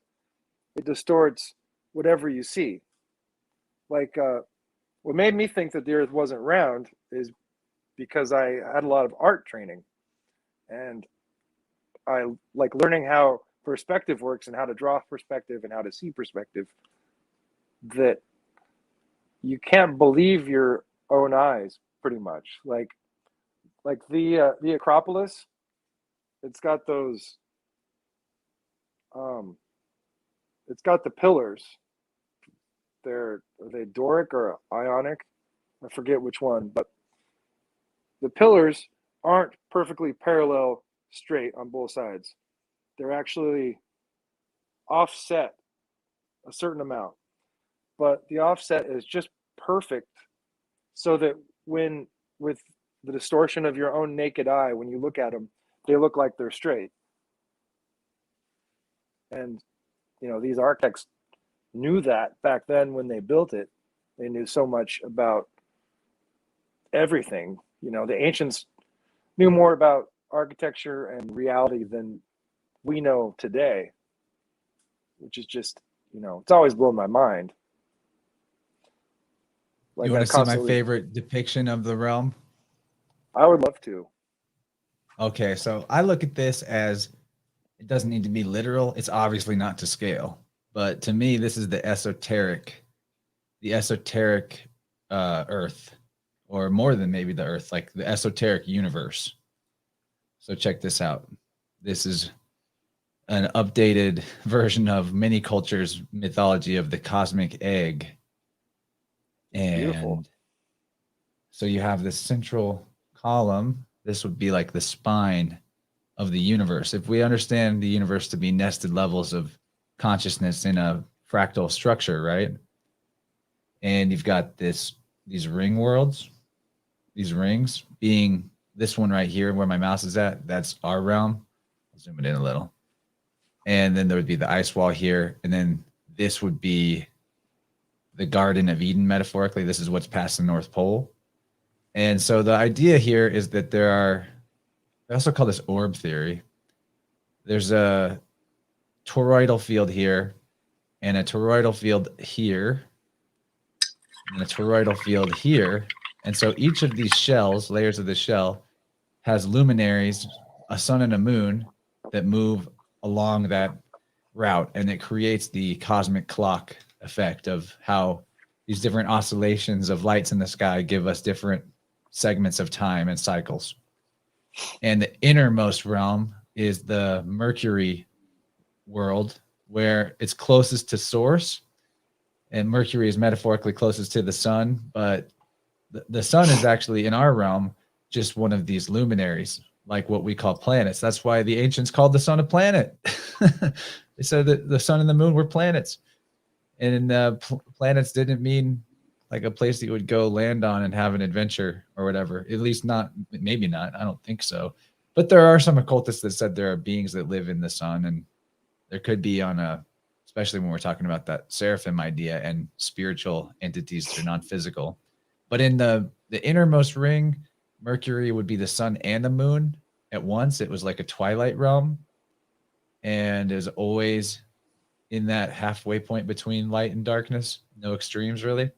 it distorts whatever you see. Like what made me think that the Earth wasn't round is because I had a lot of art training, and I like learning how perspective works and how to draw perspective and how to see perspective. That you can't believe your own eyes, pretty much. Like the Acropolis, it's got those it's got the pillars. Are they Doric or Ionic? I forget which one, but the pillars aren't perfectly parallel straight on both sides. They're actually offset a certain amount, but the offset is just perfect so that when with the distortion of your own naked eye, when you look at them, they look like they're straight. And you know, these architects knew that back then when they built it. They knew so much about everything. You know, the ancients knew more about architecture and reality than we know today, which is just, you know, it's always blown my mind. Like You want I to see my constantly, favorite depiction of the realm? I would love to. Okay, so I look at this as it doesn't need to be literal. It's obviously not to scale, but to me, this is the esoteric Earth, or more than maybe the Earth, like the esoteric universe. So check this out. This is an updated version of many cultures' mythology of the cosmic egg. It's beautiful. And so you have this central column. This would be like the spine of the universe. If we understand the universe to be nested levels of consciousness in a fractal structure, right? And you've got these ring worlds, these rings being this one right here where my mouse is at, that's our realm. I'll zoom it in a little. And then there would be the ice wall here. And then this would be the Garden of Eden, metaphorically. This is what's past the North Pole. And so the idea here is that I also call this orb theory. There's a toroidal field here and a toroidal field here and a toroidal field here. And so each of these shells, layers of the shell, has luminaries, a sun and a moon that move along that route, and it creates the cosmic clock effect of how these different oscillations of lights in the sky give us different segments of time and cycles. And the innermost realm is the Mercury world, where it's closest to source, and Mercury is metaphorically closest to the sun, but the sun is actually in our realm just one of these luminaries, like what we call planets. That's why the ancients called the sun a planet. They said that the sun and the moon were planets, and planets didn't mean like a place that you would go land on and have an adventure or whatever. At least not, maybe not. I don't think so. But there are some occultists that said there are beings that live in the sun, and there could be especially when we're talking about that seraphim idea and spiritual entities that are non-physical. But in the innermost ring, Mercury would be the sun and the moon at once. It was like a twilight realm, and is always in that halfway point between light and darkness. No extremes, really.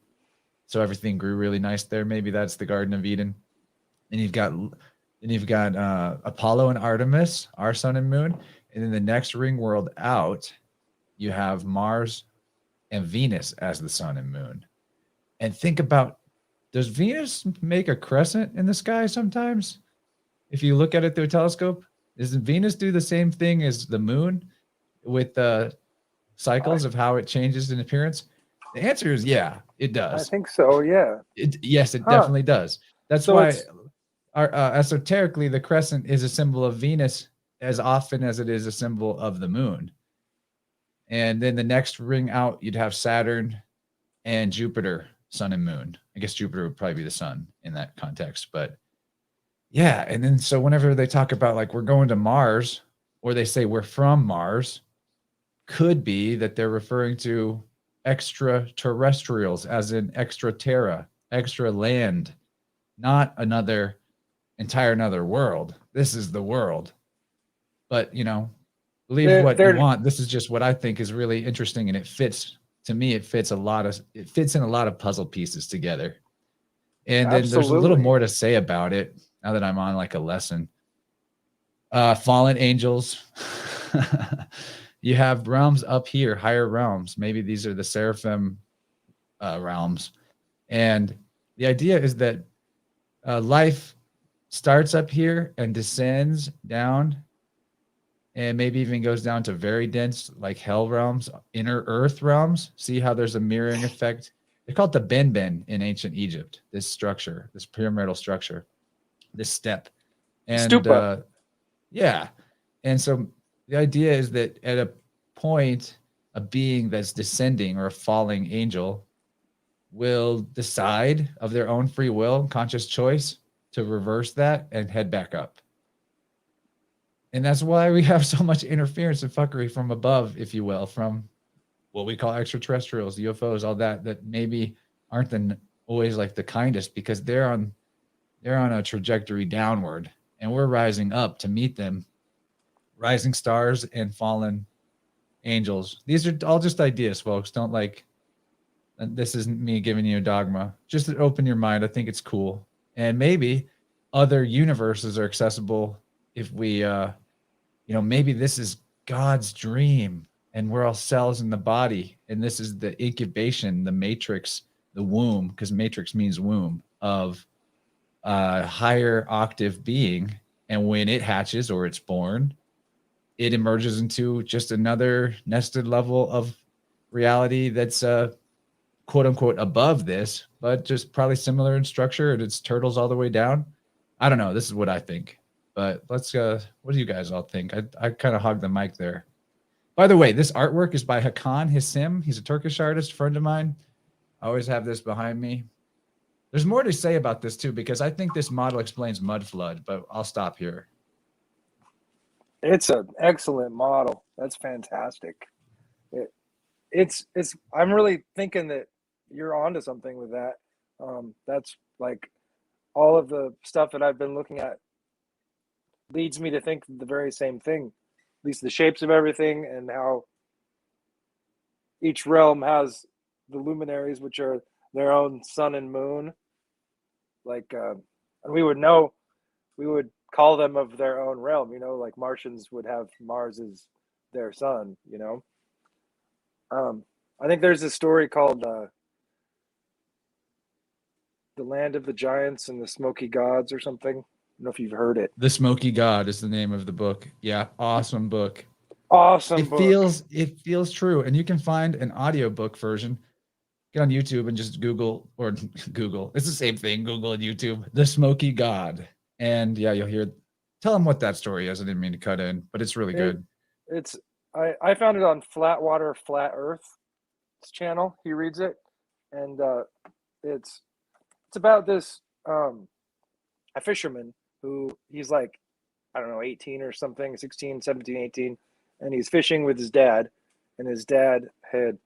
So everything grew really nice there. Maybe that's the Garden of Eden. And you've got Apollo and Artemis, our sun and moon. And then the next ring world out, you have Mars and Venus as the sun and moon. And think about, does Venus make a crescent in the sky sometimes? If you look at it through a telescope, does Venus do the same thing as the moon with the cycles of how it changes in appearance? The answer is yeah, it does. I think so. Yeah. Yes, it definitely does. That's So why esoterically, the crescent is a symbol of Venus as often as it is a symbol of the moon. And then the next ring out, you'd have Saturn and Jupiter, sun and moon. I guess Jupiter would probably be the sun in that context. But yeah. And then so whenever they talk about like we're going to Mars, or they say we're from Mars, could be that they're referring to extraterrestrials, as in extra terra, extra land, not another world. This is the world. But believe what you want. This is just what I think is really interesting, and it fits to me. It fits in a lot of puzzle pieces together. And then there's a little more to say about it now that I'm on like a lesson. Fallen angels. You have realms up here, higher realms. Maybe these are the seraphim realms. And the idea is that life starts up here and descends down, and maybe even goes down to very dense, like hell realms, inner earth realms. See how there's a mirroring effect? They call it the Ben in ancient Egypt, this structure, this pyramidal structure, this step. And Stupa. Yeah. And so the idea is that at a point, a being that's descending or a falling angel will decide of their own free will, conscious choice, to reverse that and head back up. And that's why we have so much interference and fuckery from above, if you will, from what we call extraterrestrials, UFOs, all that maybe aren't always like the kindest, because they're on a trajectory downward, and we're rising up to meet them. Rising stars and fallen angels. These are all just ideas, folks. Don't this isn't me giving you a dogma. Just to open your mind. I think it's cool. And maybe other universes are accessible if we, maybe this is God's dream and we're all cells in the body. And this is the incubation, the matrix, the womb, because matrix means womb, of a higher octave being. And when it hatches or it's born, it emerges into just another nested level of reality that's quote unquote above this, but just probably similar in structure, and it's turtles all the way down. I don't know. This is what I think. But let's what do you guys all think? I kind of hogged the mic there. By the way, this artwork is by Hakan Hissim. He's a Turkish artist, friend of mine. I always have this behind me. There's more to say about this too, because I think this model explains mud flood, but I'll stop here. It's an excellent model. That's fantastic. It's I'm really thinking that you're onto something with that. That's like all of the stuff that I've been looking at leads me to think the very same thing. At least the shapes of everything, and how each realm has the luminaries, which are their own sun and moon. Like, and we would call them of their own realm, like Martians would have Mars as their sun, I think there's a story called The Land of the Giants and the Smoky Gods or something. I don't know if you've heard it. The Smoky God is the name of the book. Yeah, awesome book. Awesome it book. It feels true. And you can find an audiobook version. Get on YouTube and just Google. It's the same thing, Google and YouTube. The Smoky God. And yeah, you'll hear. Tell them what that story is. I didn't mean to cut in, but it's really good. I found it on Flatwater Flat Earth's channel. He reads it, and it's about this a fisherman who he's like, I don't know, 18 or something, 16, 17, 18, and he's fishing with his dad, and his dad had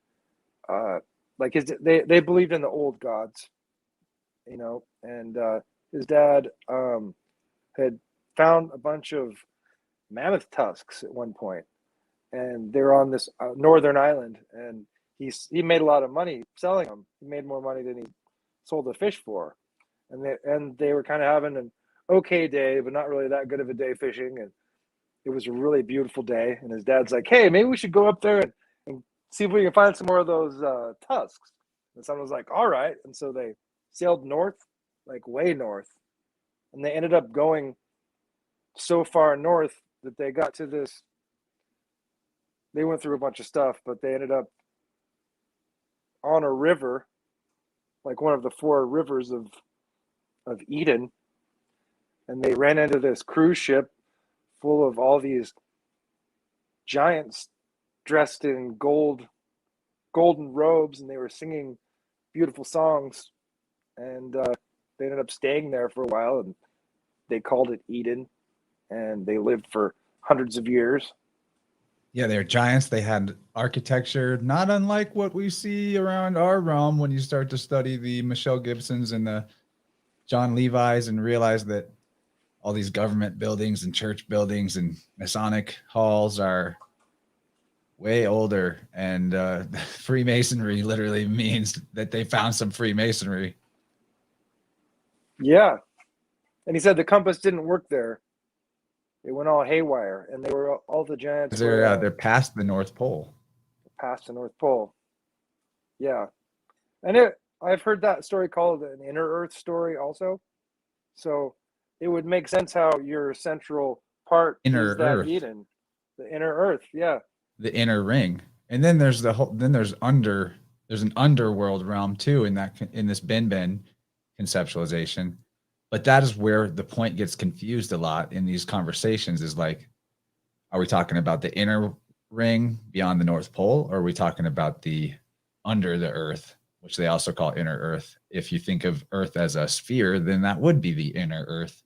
they believed in the old gods, and his dad had found a bunch of mammoth tusks at one point, and they were on this northern island, and he made a lot of money selling them. He made more money than he sold the fish for, and they were kind of having an okay day, but not really that good of a day fishing. And it was a really beautiful day, and his dad's like, hey, maybe we should go up there and see if we can find some more of those tusks. And someone was like, all right. And so they sailed north, like way north, and they ended up going so far north that they got to this. They went through a bunch of stuff, but they ended up on a river, like one of the 4 rivers of Eden, and they ran into this cruise ship full of all these giants dressed in golden robes, and they were singing beautiful songs, and they ended up staying there for a while, and they called it Eden, and they lived for hundreds of years. Yeah, they're giants. They had architecture not unlike what we see around our realm when you start to study the Michelle Gibsons and the John Levi's and realize that all these government buildings and church buildings and Masonic halls are way older. And Freemasonry literally means that they found some Freemasonry. Yeah. And he said the compass didn't work there. It went all haywire, and they were all the giants They're past the North Pole. past the North Pole. Yeah. And I've heard that story called an inner Earth story also. So it would make sense how your central part Inner is that Earth. Eden, the inner Earth. Yeah. The inner ring. And then there's there's an underworld realm too in this Ben conceptualization. But that is where the point gets confused a lot in these conversations is like, are we talking about the inner ring beyond the North Pole? Or are we talking about the under the earth, which they also call inner earth? If you think of earth as a sphere, then that would be the inner earth.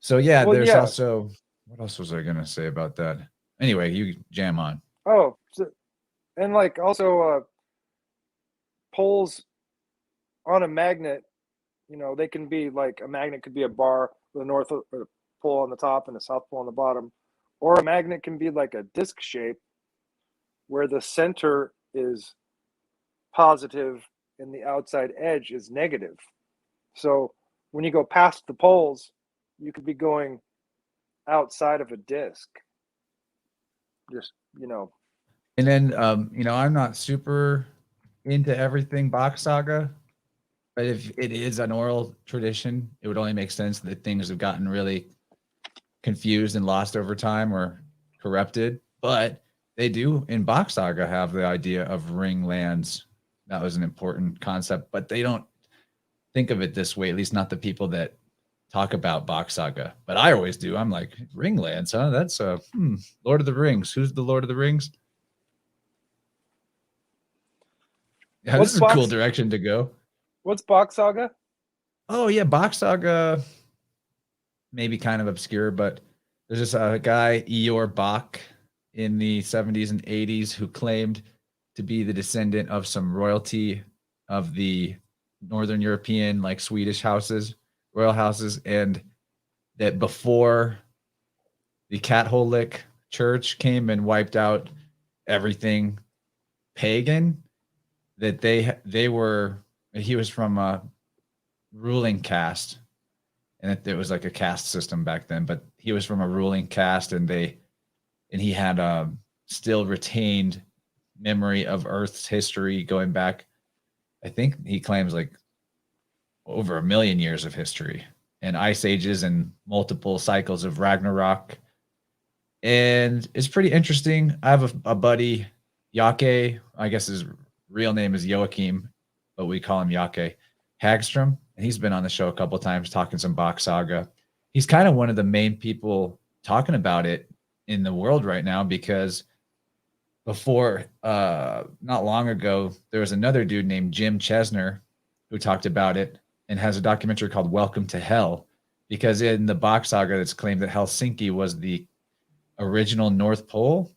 So yeah, Well, there's yeah. also, what else was I going to say about that? Anyway, you jam on. Oh, so, and like also poles on a magnet, you know, they can be like a magnet could be a bar with a north or a pole on the top and a south pole on the bottom, or a magnet can be like a disc shape where the center is positive and the outside edge is negative. So when you go past the poles, you could be going outside of a disc. Just, you know. And then, I'm not super into everything Bach Saga, but if it is an oral tradition, it would only make sense that things have gotten really confused and lost over time or corrupted. But they do in Bach Saga have the idea of ring lands. That was an important concept, but they don't think of it this way, at least not the people that talk about Bach Saga. But I always do. I'm like, ring lands, huh? That's Lord of the Rings. Who's the Lord of the Rings? Yeah, this is a cool direction to go. What's Bach Saga? Oh yeah, Bach Saga, maybe kind of obscure, but there's this guy, Eeyore Bach, in the 70s and 80s who claimed to be the descendant of some royalty of the Northern European, like Swedish houses, royal houses, and that before the Catholic Church came and wiped out everything pagan, that he was from a ruling caste, and it was like a caste system back then, but he was from a ruling caste, and he had still retained memory of Earth's history going back, I think he claims like over 1 million years of history and ice ages and multiple cycles of Ragnarok. And it's pretty interesting. I have a buddy, Yake, I guess his real name is Joachim, but we call him Yake Hagstrom. And he's been on the show a couple of times talking some Bach Saga. He's kind of one of the main people talking about it in the world right now, because before, not long ago, there was another dude named Jim Chesner who talked about it and has a documentary called Welcome to Hell, because in the Bach Saga, it's claimed that Helsinki was the original North Pole.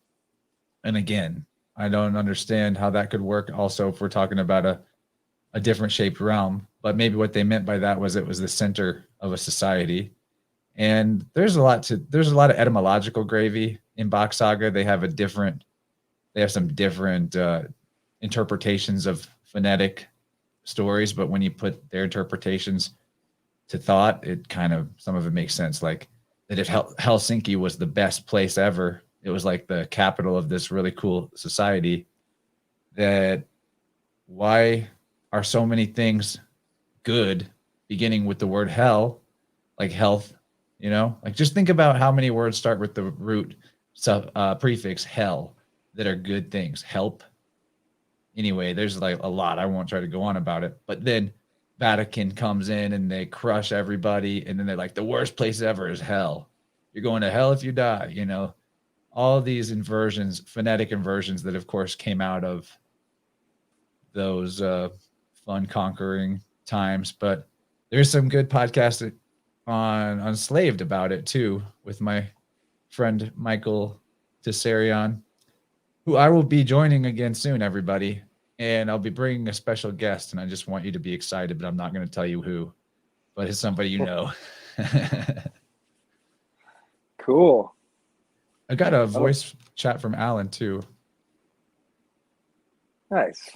And again, I don't understand how that could work. Also, if we're talking about a different shaped realm, but maybe what they meant by that was it was the center of a society. And there's a lot of etymological gravy in Bach Saga. They have some different interpretations of phonetic stories, but when you put their interpretations to thought, some of it makes sense. Like that if Helsinki was the best place ever, it was like the capital of this really cool society, that why are so many things good beginning with the word hell, like health, like just think about how many words start with the root prefix hell that are good things. Help. Anyway, there's like a lot. I won't try to go on about it, but then Vatican comes in and they crush everybody. And then they're like, the worst place ever is hell. You're going to hell if you die, all these inversions, phonetic inversions that of course came out of those fun conquering times. But there's some good podcasts on Enslaved about it too, with my friend Michael Tessarion, who I will be joining again soon, everybody. And I'll be bringing a special guest, and I just want you to be excited, but I'm not going to tell you who, but it's somebody you know. Cool. I got a voice chat from Alan too. Nice.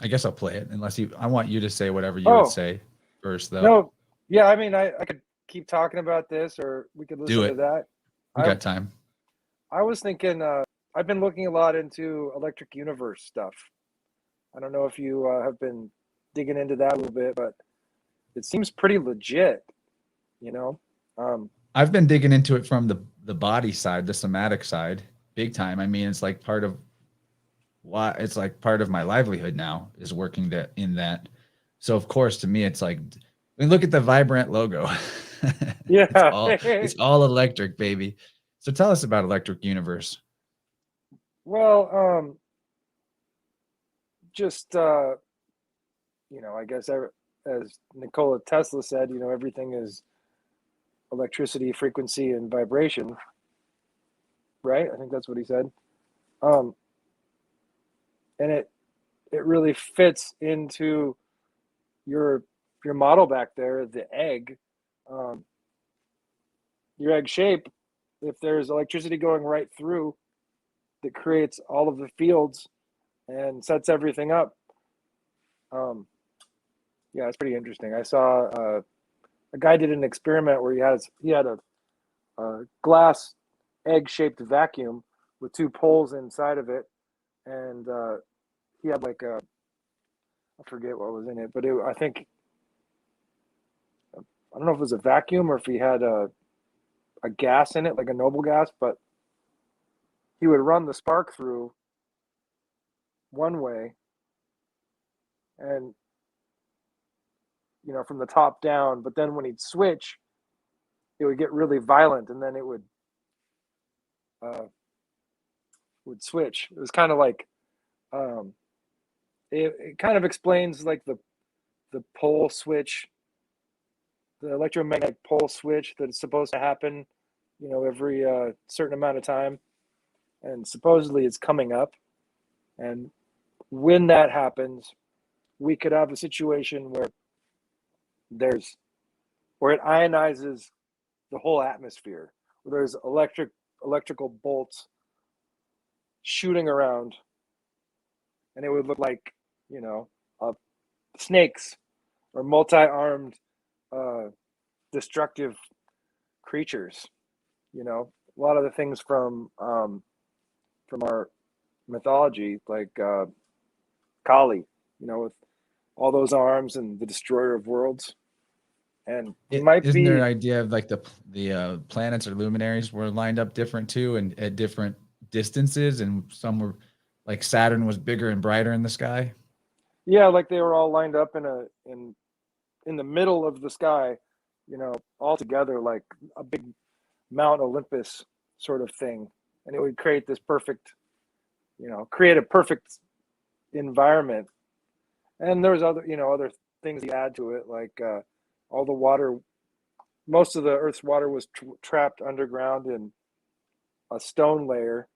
I guess I'll play it unless I want you to say whatever you would say first, though. No, yeah, I mean, I could keep talking about this, or we could listen to that. We got time. I was thinking, I've been looking a lot into electric universe stuff. I don't know if you have been digging into that a little bit, but it seems pretty legit, you know? I've been digging into it from the body side, the somatic side, big time. I mean, it's like part of my livelihood now is working in that. So of course, to me, it's like, I mean, look at the Vibe Rant logo. Yeah. it's all electric, baby. So tell us about Electric Universe. Well, just, I guess as Nikola Tesla said, everything is electricity, frequency, and vibration, right? I think that's what he said. And it really fits into your model back there, the egg. Your egg shape, if there's electricity going right through, that creates all of the fields and sets everything up. Yeah, it's pretty interesting. I saw a guy did an experiment where he had a glass egg-shaped vacuum with two poles inside of it, and he had like I forget what was in it, but I don't know if it was a vacuum or if he had a gas in it, like a noble gas, but he would run the spark through one way and from the top down, but then when he'd switch, it would get really violent, and then it would switch. It was kind of like it kind of explains like the pole switch, the electromagnetic pole switch that's supposed to happen every certain amount of time, and supposedly it's coming up, and when that happens, we could have a situation where it ionizes the whole atmosphere, where there's electrical bolts shooting around, and it would look like snakes or multi-armed destructive creatures. A lot of the things from our mythology, like Kali, with all those arms and the destroyer of worlds. And isn't there an idea of like the planets or luminaries were lined up different too, and at different distances, and some were like Saturn was bigger and brighter in the sky? Yeah, like they were all lined up in the middle of the sky, all together like a big Mount Olympus sort of thing, and it would create this perfect, create a perfect environment. And there was other things you add to it, like all the water. Most of the Earth's water was trapped underground in a stone layer,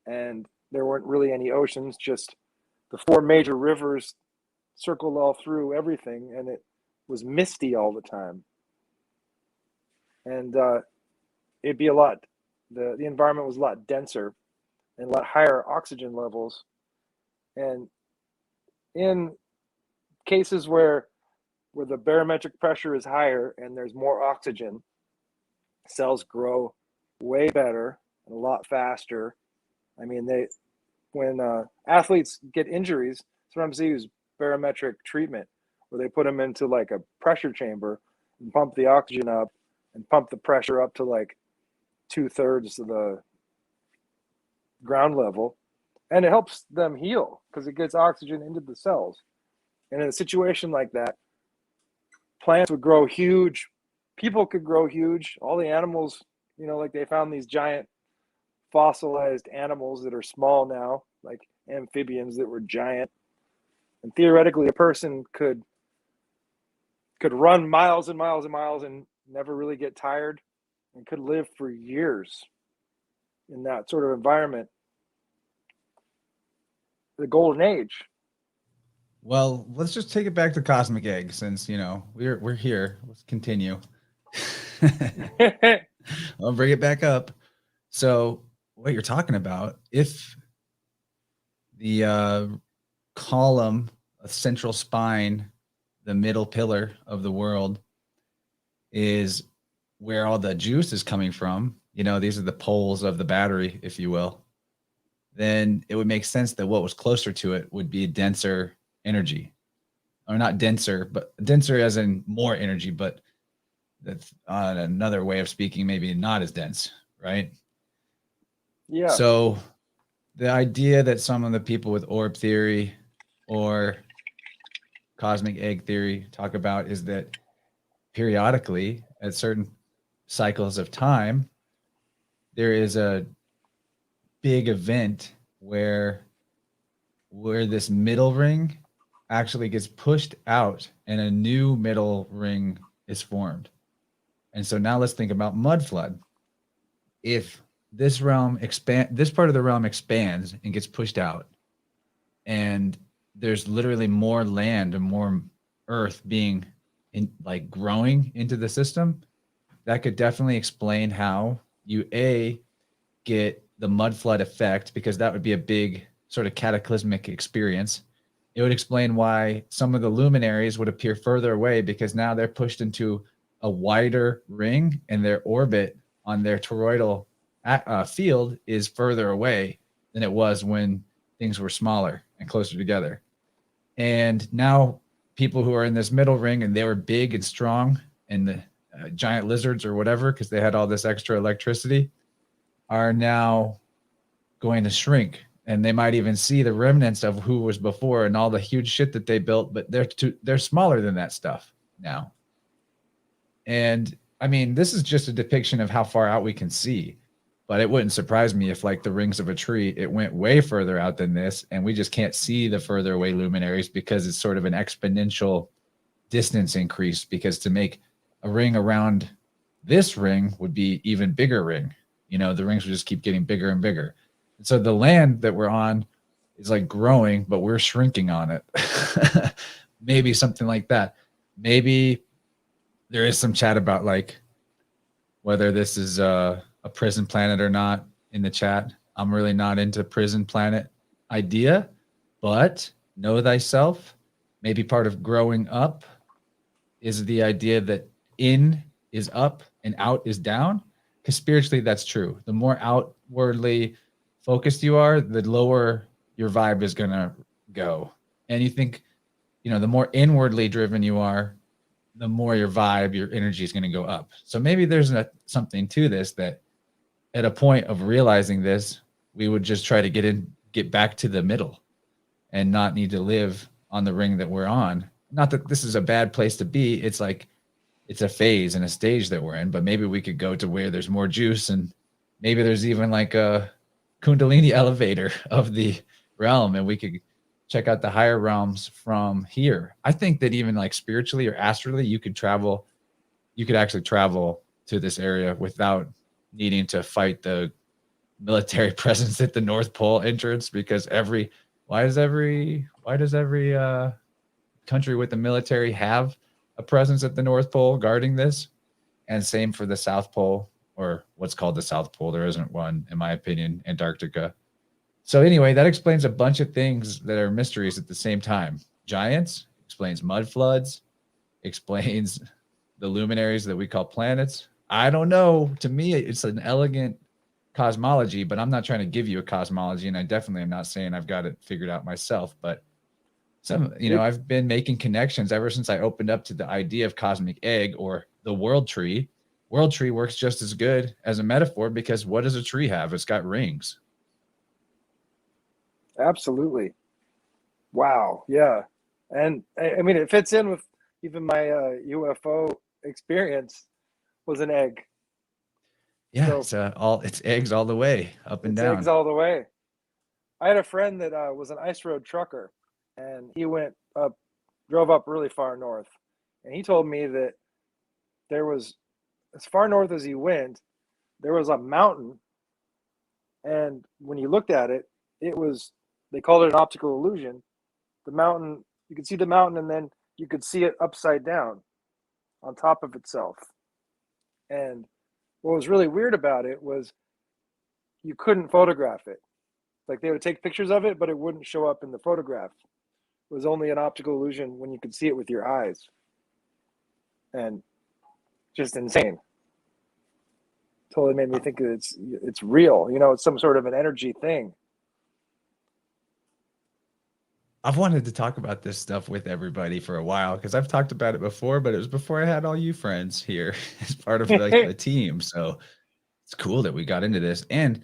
and there weren't really any oceans, just the four major rivers circled all through everything, and it was misty all the time. And it'd be the environment was a lot denser and a lot higher oxygen levels. And in cases where the barometric pressure is higher and there's more oxygen, cells grow way better and a lot faster. I mean, when athletes get injuries, sometimes they use barometric treatment where they put them into like a pressure chamber and pump the oxygen up and pump the pressure up to like 2/3 of the ground level, and it helps them heal because it gets oxygen into the cells. And in a situation like that, plants would grow huge people could grow huge. All the animals, you know, like they found these giant fossilized animals that are small now, like amphibians that were giant. And theoretically, a person could run miles and miles and miles and never really get tired, and could live for years in that sort of environment. The golden age. Well, let's just take it back to Cosmic Egg, since you know we're here. Let's continue. I'll bring it back up. So, what you're talking about, if the column, a central spine, the middle pillar of the world, is where all the juice is coming from, you know, these are the poles of the battery, if you will, then it would make sense that what was closer to it would be denser energy. Or not denser, but denser as in more energy, but that's another way of speaking, maybe not as dense, right? Yeah. So the idea that some of the people with orb theory or cosmic egg theory talk about is that periodically at certain cycles of time, there is a big event where this middle ring actually gets pushed out and a new middle ring is formed. And so now let's think about mud flood. If this part of the realm expands and gets pushed out, and there's literally more land and more earth being like growing into the system, that could definitely explain how you get the mud flood effect, because that would be a big sort of cataclysmic experience. It would explain why some of the luminaries would appear further away, because now they're pushed into a wider ring and their orbit on their toroidal field is further away than it was when things were smaller and closer together. And now people who are in this middle ring and they were big and strong, and the giant lizards or whatever, because they had all this extra electricity, are now going to shrink. And they might even see the remnants of who was before and all the huge shit that they built, but they're smaller than that stuff now. And I mean, this is just a depiction of how far out we can see, but it wouldn't surprise me if, like the rings of a tree, it went way further out than this, and we just can't see the further away luminaries because it's sort of an exponential distance increase, because to make a ring around this ring would be even bigger ring. You know, the rings would just keep getting bigger and bigger. And so the land that we're on is like growing, but we're shrinking on it. Maybe something like that. Maybe there is some chat about like whether this is a prison planet or not in the chat. I'm really not into prison planet idea, but know thyself. Maybe part of growing up is the idea that in is up and out is down, because spiritually that's true. The more outwardly focused you are, the lower your vibe is going to go. And you think, you know, the more inwardly driven you are, the more your vibe, your energy is going to go up. So maybe there's something to this, that at a point of realizing this, we would just try to get back to the middle and not need to live on the ring that we're on. Not that this is a bad place to be. It's like, it's a phase and a stage that we're in, but maybe we could go to where there's more juice, and maybe there's even like a Kundalini elevator of the realm, and we could check out the higher realms from here. I think that even like spiritually or astrally, you could actually travel to this area without needing to fight the military presence at the North Pole entrance, because why does every country with the military have a presence at the North Pole guarding this? And same for the South Pole, or what's called the South Pole. There isn't one, in my opinion, Antarctica. So anyway, that explains a bunch of things that are mysteries at the same time. Giants, explains mud floods, explains the luminaries that we call planets. I don't know. To me, it's an elegant cosmology, but I'm not trying to give you a cosmology, and I definitely am not saying I've got it figured out myself. But I've been making connections ever since I opened up to the idea of cosmic egg or the world tree. World tree works just as good as a metaphor, because what does a tree have? It's got rings. Absolutely. Wow. Yeah. And I mean, it fits in with even my UFO experience. was an egg. Yeah, So- it's eggs all the way, up and It's down. eggs all the way. I had a friend that was an ice road trucker, and he drove up really far north, and he told me that there was, as far north as he went, there was a mountain, and when you looked at it, they called it an optical illusion. The mountain, you could see the mountain, and then you could see it upside down on top of itself. And what was really weird about it was you couldn't photograph it. Like they would take pictures of it, but it wouldn't show up in the photograph. It was only an optical illusion when you could see it with your eyes. And just insane. Totally made me think it's real. You know, it's some sort of an energy thing. I've wanted to talk about this stuff with everybody for a while because I've talked about it before, but it was before I had all you friends here as part of like the team. So it's cool that we got into this, and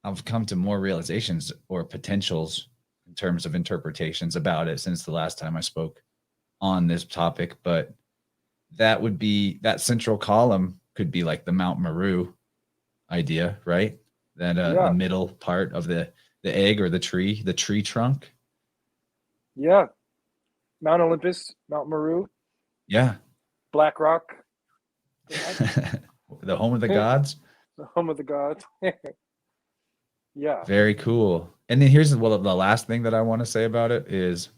I've come to more realizations or potentials in terms of interpretations about it since the last time I spoke on this topic. But that would be that central column could be like the Mount Meru idea, right? That Yeah. the middle part of the egg or the tree trunk. Yeah. Mount Olympus, Mount Meru, Yeah. Black Rock, The home of the gods. the home of the gods. Yeah. Very cool. And then here's the last thing that I want to say about it is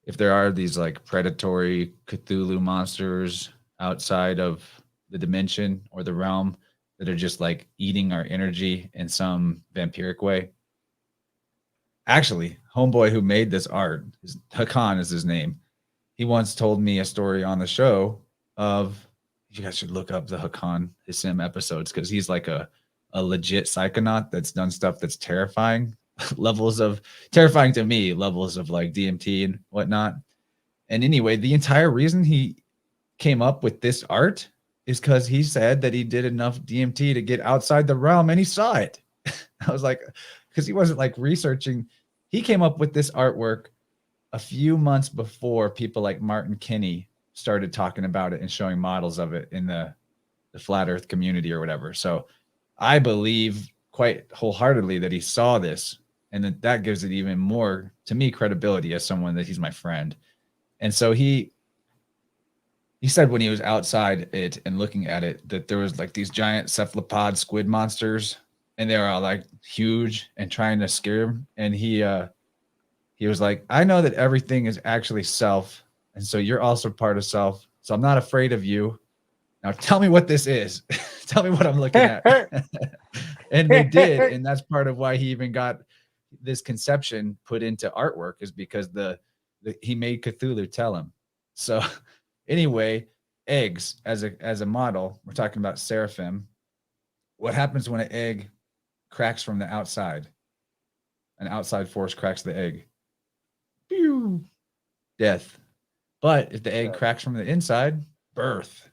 if there are these like predatory Cthulhu monsters outside of the dimension or the realm that are just like eating our energy in some vampiric way. Actually, homeboy who made this art, Hakan is his name. He once told me a story on the show of, you guys should look up the Hakan Hissim episodes because he's like a legit psychonaut that's done stuff that's terrifying, terrifying to me, levels of like DMT and whatnot. And anyway, the entire reason he came up with this art is because he said that he did enough DMT to get outside the realm and he saw it. I was like, because he wasn't like researching. He came up with this artwork a few months before people like Martin Kinney started talking about it and showing models of it in the flat earth community or whatever. So I believe quite wholeheartedly that he saw this, and that gives it even more to me credibility as someone that he's my friend. And so he said when he was outside it and looking at it that there was like these giant cephalopod squid monsters, and they were all like huge and trying to scare him. And he was like, I know that everything is actually self, and so you're also part of self. So I'm not afraid of you. Now tell me what this is. Tell me what I'm looking at. And they did, and that's part of why he even got this conception put into artwork, is because he made Cthulhu tell him. So anyway, eggs as a model, we're talking about seraphim. What happens when an egg cracks from the outside? An outside force cracks the egg. Pew! Death. But if the egg cracks from the inside, birth.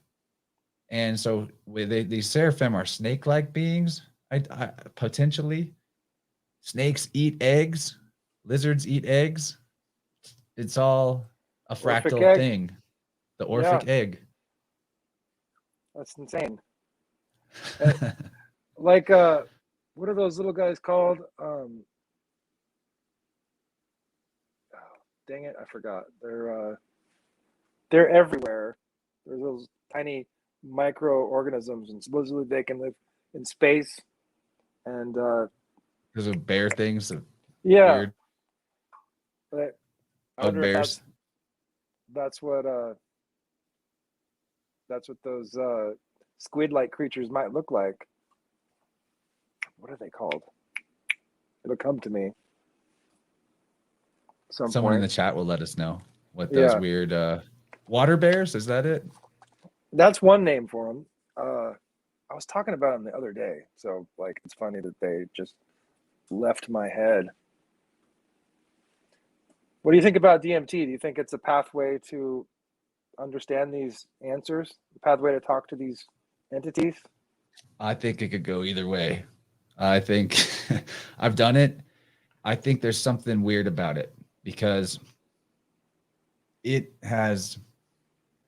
And so these seraphim are snake-like beings. I potentially. Snakes eat eggs. Lizards eat eggs. It's all a fractal thing. The Orphic egg. That's insane. Like, what are those little guys called? Dang it, I forgot. They're everywhere. There's those tiny microorganisms, and supposedly they can live in space. And those are bear things. Yeah. Weird. But I wonder bears. if that's what those squid-like creatures might look like. What are they called? It'll come to me. Someone in the chat will let us know what those weird water bears, is that it? That's one name for them. I was talking about them the other day, so like it's funny that they just left my head. What do you think about DMT? Do you think it's a pathway to understand these answers? A pathway to talk to these entities? I think it could go either way. I think I've done it. I think there's something weird about it because it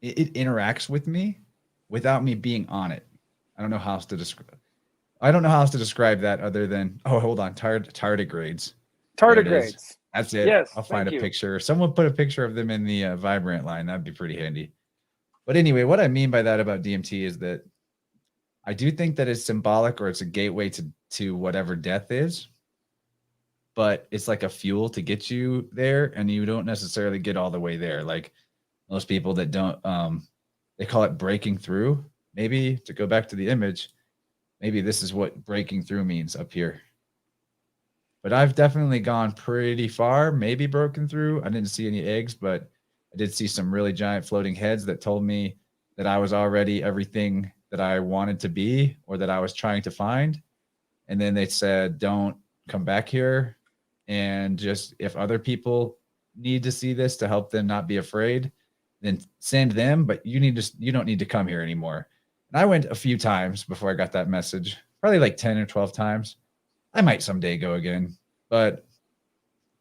interacts with me without me being on it. I don't know how else to describe. I don't know how else to describe that other than hold on, tardigrades. There it is. Tardigrades. That's it. Yes, I'll find thank a you. picture. Someone put a picture of them in the Vibe Rant line. That'd be pretty handy. But anyway, what I mean by that about DMT is that I do think that it's symbolic or it's a gateway to whatever death is, but it's like a fuel to get you there, and you don't necessarily get all the way there. Like most people that don't, they call it breaking through. Maybe to go back to the image, maybe this is what breaking through means up here. But I've definitely gone pretty far, maybe broken through. I didn't see any eggs, but I did see some really giant floating heads that told me that I was already everything that I wanted to be or that I was trying to find. And then they said, don't come back here. And just if other people need to see this to help them not be afraid, then send them, but you don't need to come here anymore. And I went a few times before I got that message, probably like 10 or 12 times. I might someday go again, but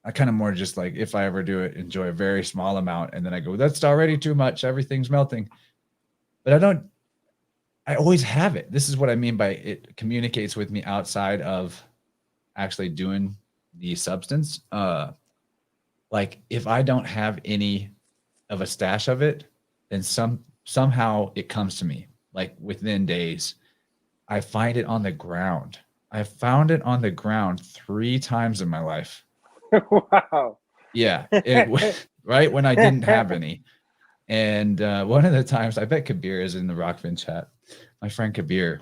I kind of more just like, if I ever do it, enjoy a very small amount. And then I go, that's already too much. Everything's melting. But I always have it. This is what I mean by it communicates with me outside of actually doing the substance. Like if I don't have any of a stash of it, then somehow it comes to me like within days. I find it on the ground. I found it on the ground 3 times in my life. Wow. Yeah, right when I didn't have any. And one of the times, I bet Kabir is in the Rockfin chat. My friend Kabir,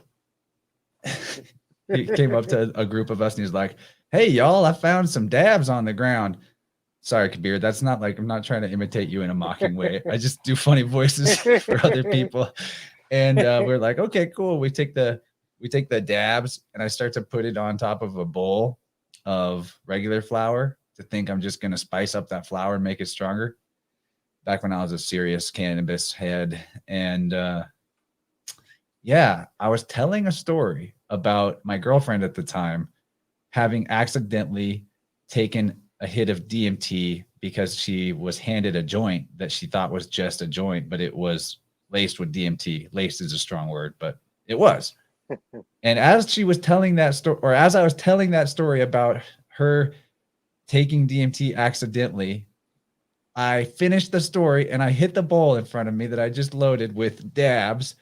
he came up to a group of us and he's like, "Hey, y'all, I found some dabs on the ground." Sorry, Kabir, that's not like, I'm not trying to imitate you in a mocking way. I just do funny voices for other people. And we're like, okay, cool. We take the dabs and I start to put it on top of a bowl of regular flour to think I'm just going to spice up that flour and make it stronger. Back when I was a serious cannabis head. And yeah, I was telling a story about my girlfriend at the time having accidentally taken a hit of DMT because she was handed a joint that she thought was just a joint, but it was laced with DMT. Laced is a strong word, but it was. And as she was telling that story, or as I was telling that story about her taking DMT accidentally, I finished the story and I hit the bowl in front of me that I just loaded with dabs.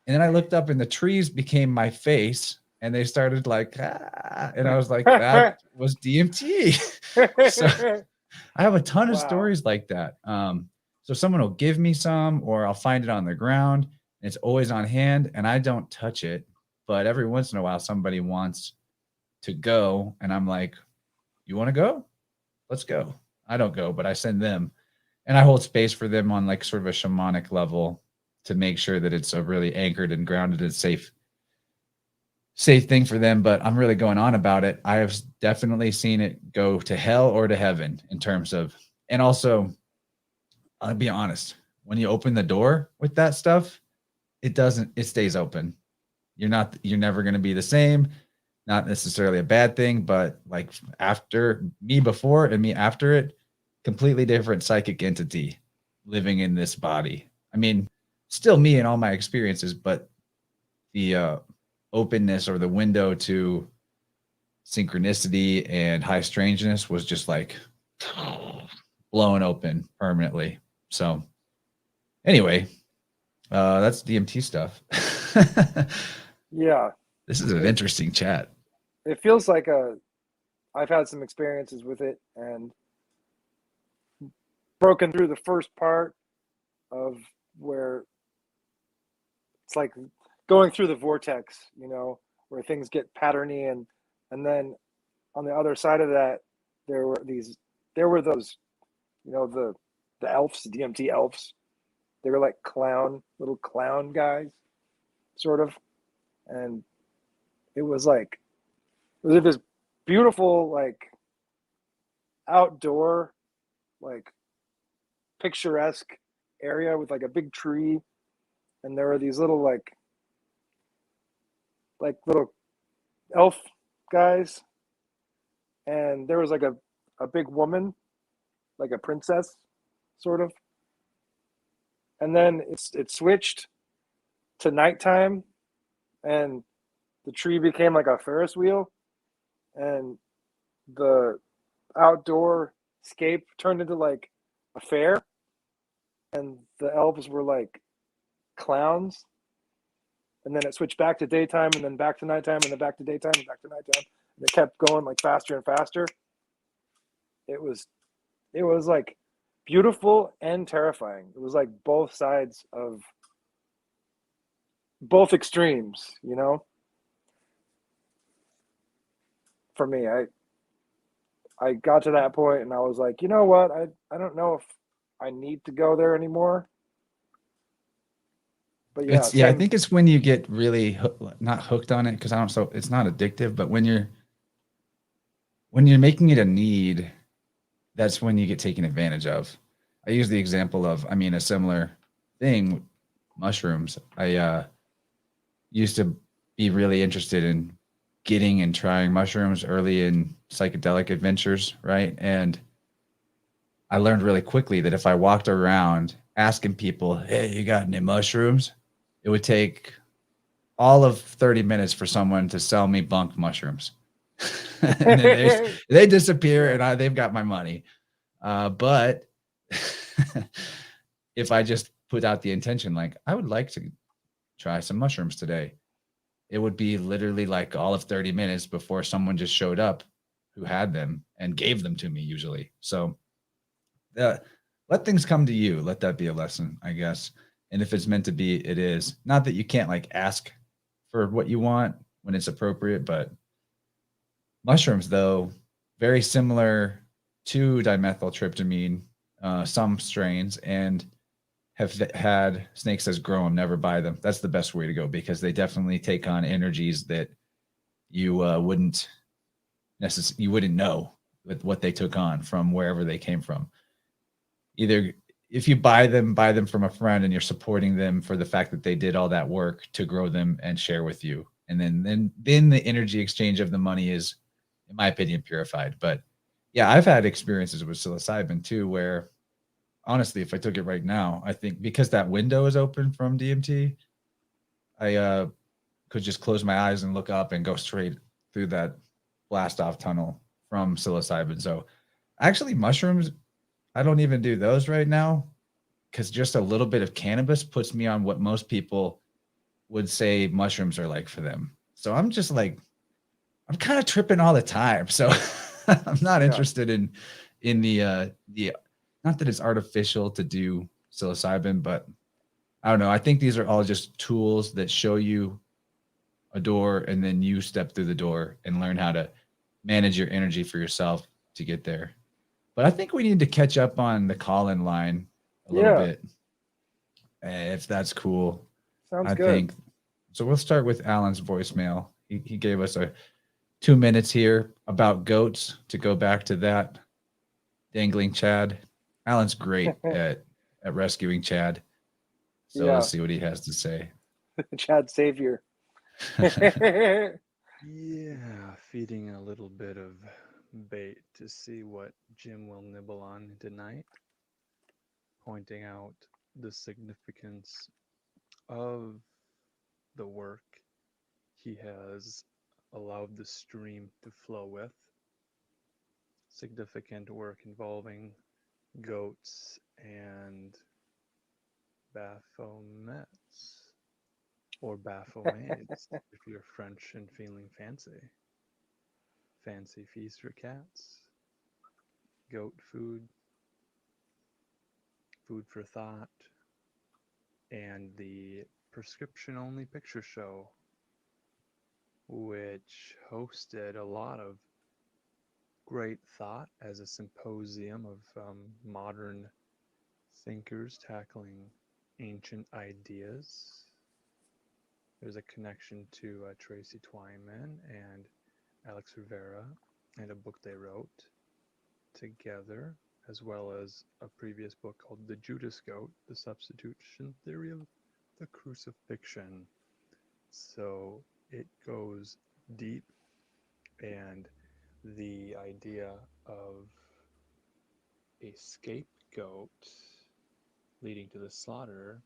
And then I looked up and the trees became my face and they started like, and I was like, that was DMT. So I have a ton of stories like that. So someone will give me some, or I'll find it on the ground. And it's always on hand and I don't touch it. But every once in a while, somebody wants to go. And I'm like, you want to go? Let's go. I don't go, but I send them. And I hold space for them on like sort of a shamanic level to make sure that it's a really anchored and grounded and safe thing for them. But I'm really going on about it. I have definitely seen it go to hell or to heaven in terms of, and also I'll be honest, when you open the door with that stuff, it stays open. You're never going to be the same. Not necessarily a bad thing, but like after me before and me after it, completely different psychic entity living in this body. I mean, still me and all my experiences, but the openness or the window to synchronicity and high strangeness was just like blown open permanently. So anyway, that's DMT stuff. Yeah. This is an interesting chat. It feels like I've had some experiences with it and broken through the first part of where it's like going through the vortex, you know, where things get patterny and then on the other side of that there were those, you know, the elves, DMT elves. They were like little clown guys, sort of. And it was like this beautiful, like outdoor, like picturesque area with like a big tree. And there were these little like little elf guys. And there was like a big woman, like a princess, sort of. And then it switched to nighttime. and the tree became like a Ferris wheel, and the outdoor scape turned into like a fair, and the elves were like clowns, and then it switched back to daytime, and then back to nighttime, and then back to daytime, and back to nighttime, and it kept going like faster and faster. It was like beautiful and terrifying. It was like both sides of both extremes, you know. For me, I got to that point and I was like, you know what? I don't know if I need to go there anymore. But yeah, I think it's when you get really not hooked on it, because I don't, so it's not addictive, but when you're making it a need, that's when you get taken advantage of. I use the example of, I mean, a similar thing, mushrooms. I used to be really interested in getting and trying mushrooms early in psychedelic adventures, right? And I learned really quickly that if I walked around asking people, "Hey, you got any mushrooms?" it would take all of 30 minutes for someone to sell me bunk mushrooms. And then they disappear and they've got my money. But if I just put out the intention, like, I would like to try some mushrooms today, it would be literally like all of 30 minutes before someone just showed up who had them and gave them to me usually. So let things come to you. Let that be a lesson, I guess. And if it's meant to be, it is. Not that you can't like ask for what you want when it's appropriate, but mushrooms, though, very similar to dimethyltryptamine, some strains, and have had Snake says grow them, never buy them. That's the best way to go, because they definitely take on energies that you wouldn't know with what they took on from wherever they came from. Either if you buy them from a friend and you're supporting them for the fact that they did all that work to grow them and share with you. And then the energy exchange of the money is, in my opinion, purified. But yeah, I've had experiences with psilocybin too, where honestly, if I took it right now, I think because that window is open from DMT, I could just close my eyes and look up and go straight through that blast off tunnel from psilocybin. So actually, mushrooms, I don't even do those right now, because just a little bit of cannabis puts me on what most people would say mushrooms are like for them. So I'm just like, I'm kind of tripping all the time. So I'm not interested in the not that it's artificial to do psilocybin, but I don't know. I think these are all just tools that show you a door, and then you step through the door and learn how to manage your energy for yourself to get there. But I think we need to catch up on the call-in line a little bit, if that's cool. Sounds I good. think so. We'll start with Alan's voicemail. He gave us a 2 minutes here about goats, to go back to that dangling Chad. Alan's great at rescuing Chad. So let's see what he has to say. Chad Savior. Yeah, feeding a little bit of bait to see what Jim will nibble on tonight, pointing out the significance of the work he has allowed the stream to flow with. Significant work involving goats and baphomets, or baphomades if you're French and feeling fancy. Fancy feast for cats, goat food, food for thought, and the prescription only picture show, which hosted a lot of great thought as a symposium of modern thinkers tackling ancient ideas. There's a connection to Tracy Twyman and Alex Rivera and a book they wrote together, as well as a previous book called The Judas Goat, The Substitution Theory of the Crucifixion. So it goes deep, and the idea of a scapegoat leading to the slaughter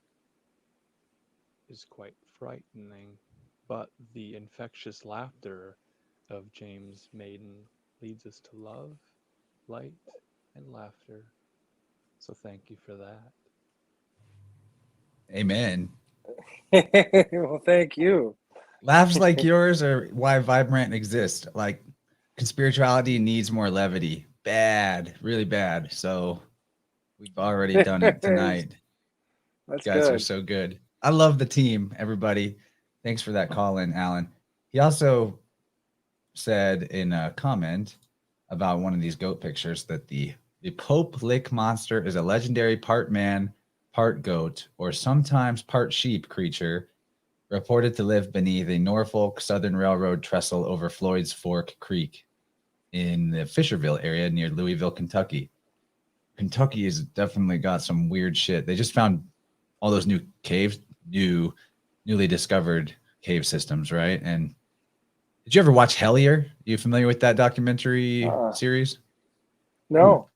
is quite frightening but the infectious laughter of James Maiden leads us to love, light, and laughter. So thank you for that. Amen. Well, thank you. Laughs like yours are why Vibe Rant exists. Like, conspirituality needs more levity. Bad, really bad. So we've already done it tonight. That's You guys are good. so good. I love the team, everybody. Thanks for that call in, Alan. He also said in a comment about one of these goat pictures that the Pope Lick monster is a legendary part man, part goat, or sometimes part sheep creature reported to live beneath a Norfolk Southern Railroad trestle over Floyd's Fork Creek in the Fisherville area near Louisville, Kentucky. Kentucky has definitely got some weird shit. They just found all those new caves, newly discovered cave systems, right? And did you ever watch Hellier? You familiar with that documentary series? No.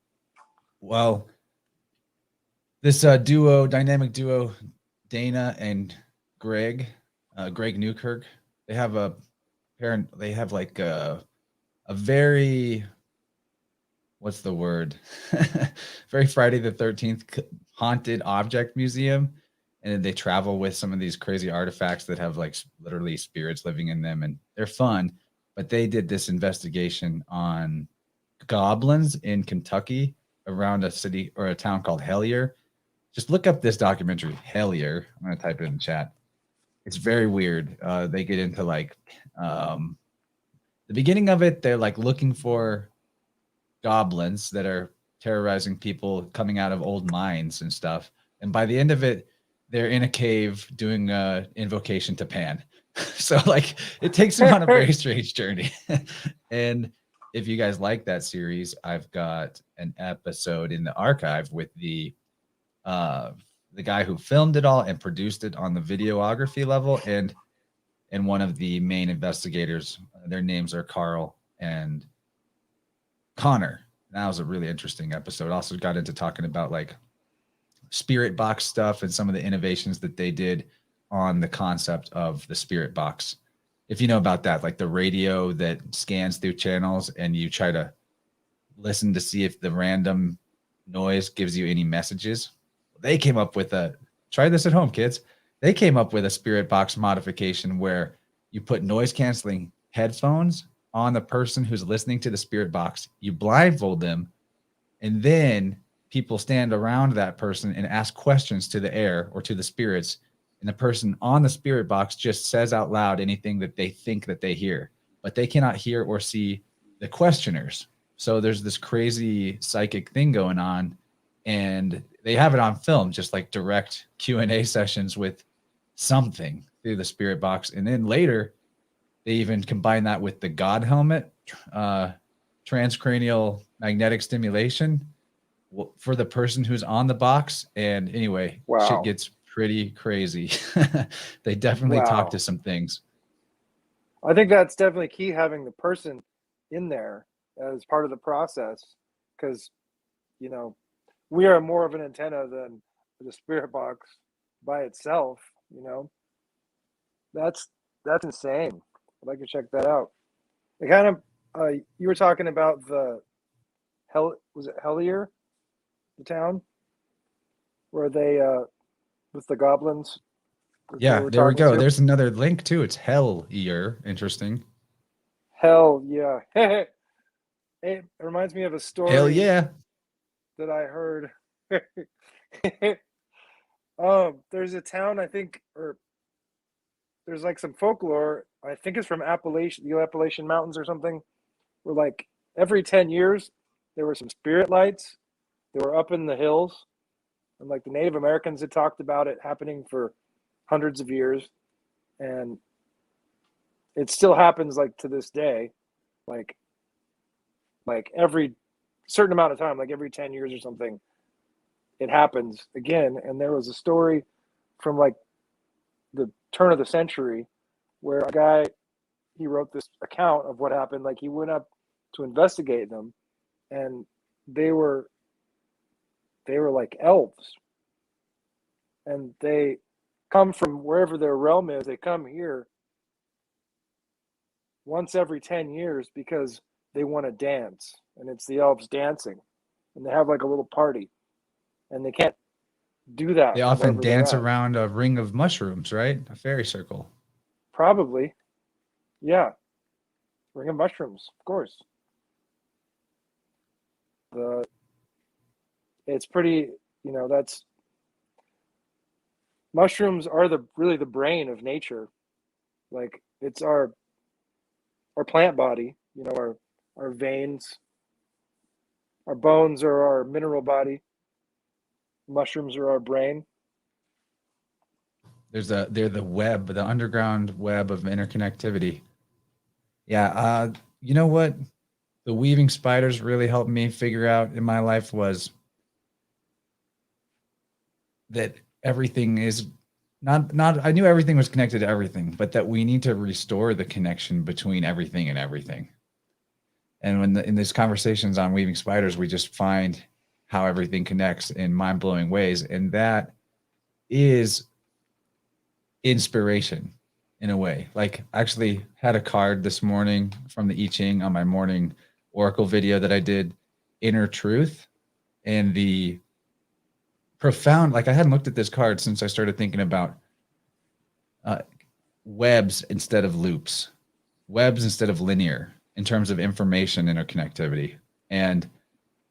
Well, this dynamic duo, Dana and Greg, Greg Newkirk, they have a parent. They have like a very, what's the word? Very Friday the 13th haunted object museum. And they travel with some of these crazy artifacts that have like literally spirits living in them, and they're fun. But they did this investigation on goblins in Kentucky around a city or a town called Hellier. Just look up this documentary, Hellier. I'm going to type it in the chat. It's very weird. They get into like the beginning of it. They're like looking for goblins that are terrorizing people coming out of old mines and stuff. And by the end of it, they're in a cave doing invocation to Pan. So like it takes them on a very strange journey. And if you guys like that series, I've got an episode in the archive with the guy who filmed it all and produced it on the videography level, and one of the main investigators. Their names are Carl and Connor. That was a really interesting episode. Also got into talking about like spirit box stuff and some of the innovations that they did on the concept of the spirit box. If you know about that, like the radio that scans through channels and you try to listen to see if the random noise gives you any messages. They came up with try this at home, kids. They came up with a spirit box modification where you put noise canceling headphones on the person who's listening to the spirit box. You blindfold them, and then people stand around that person and ask questions to the air or to the spirits. And the person on the spirit box just says out loud anything that they think that they hear, but they cannot hear or see the questioners. So there's this crazy psychic thing going on, and they have it on film, just like direct Q&A sessions with something through the spirit box. And then later they even combine that with the God helmet, transcranial magnetic stimulation for the person who's on the box. And anyway, shit gets pretty crazy. They definitely talk to some things. I think that's definitely key, having the person in there as part of the process, because, you know, we are more of an antenna than the spirit box by itself. You know, that's insane. I'd like to check that out. It kind of, you were talking about the was it Hellier, the town where they with the goblins? Yeah, there we go. There's another link too. It's Hellier. Interesting. Hell yeah. It reminds me of a story. Hell yeah. That I heard. There's a town, I think, or there's like some folklore, I think it's from Appalachian, the Appalachian Mountains or something, where like every 10 years there were some spirit lights that were up in the hills, and like the Native Americans had talked about it happening for hundreds of years, and it still happens like to this day, like every certain amount of time, like every 10 years or something, it happens again. And there was a story from like the turn of the century where a guy, he wrote this account of what happened. Like he went up to investigate them, and they were like elves, and they come from wherever their realm is. They come here once every 10 years because they want to dance, and it's the elves dancing, and they have like a little party, and they can't do that They from often wherever they're dance at. around a ring of mushrooms, right? A fairy circle. Probably, yeah. Ring of mushrooms, of course. It's pretty, that's mushrooms are really the brain of nature. Like it's our plant body, our veins, our bones are our mineral body. Mushrooms are our brain. They're the web, the underground web of interconnectivity. Yeah, you know what? The weaving spiders really helped me figure out in my life was that everything is not I knew everything was connected to everything, but that we need to restore the connection between everything and everything. And when in these conversations on weaving spiders, we just find how everything connects in mind-blowing ways, and that is inspiration in a way. Like, I actually had a card this morning from the I Ching on my morning oracle video that I did, Inner Truth, and the profound, like, I hadn't looked at this card since I started thinking about webs instead of loops, webs instead of linear in terms of information interconnectivity. And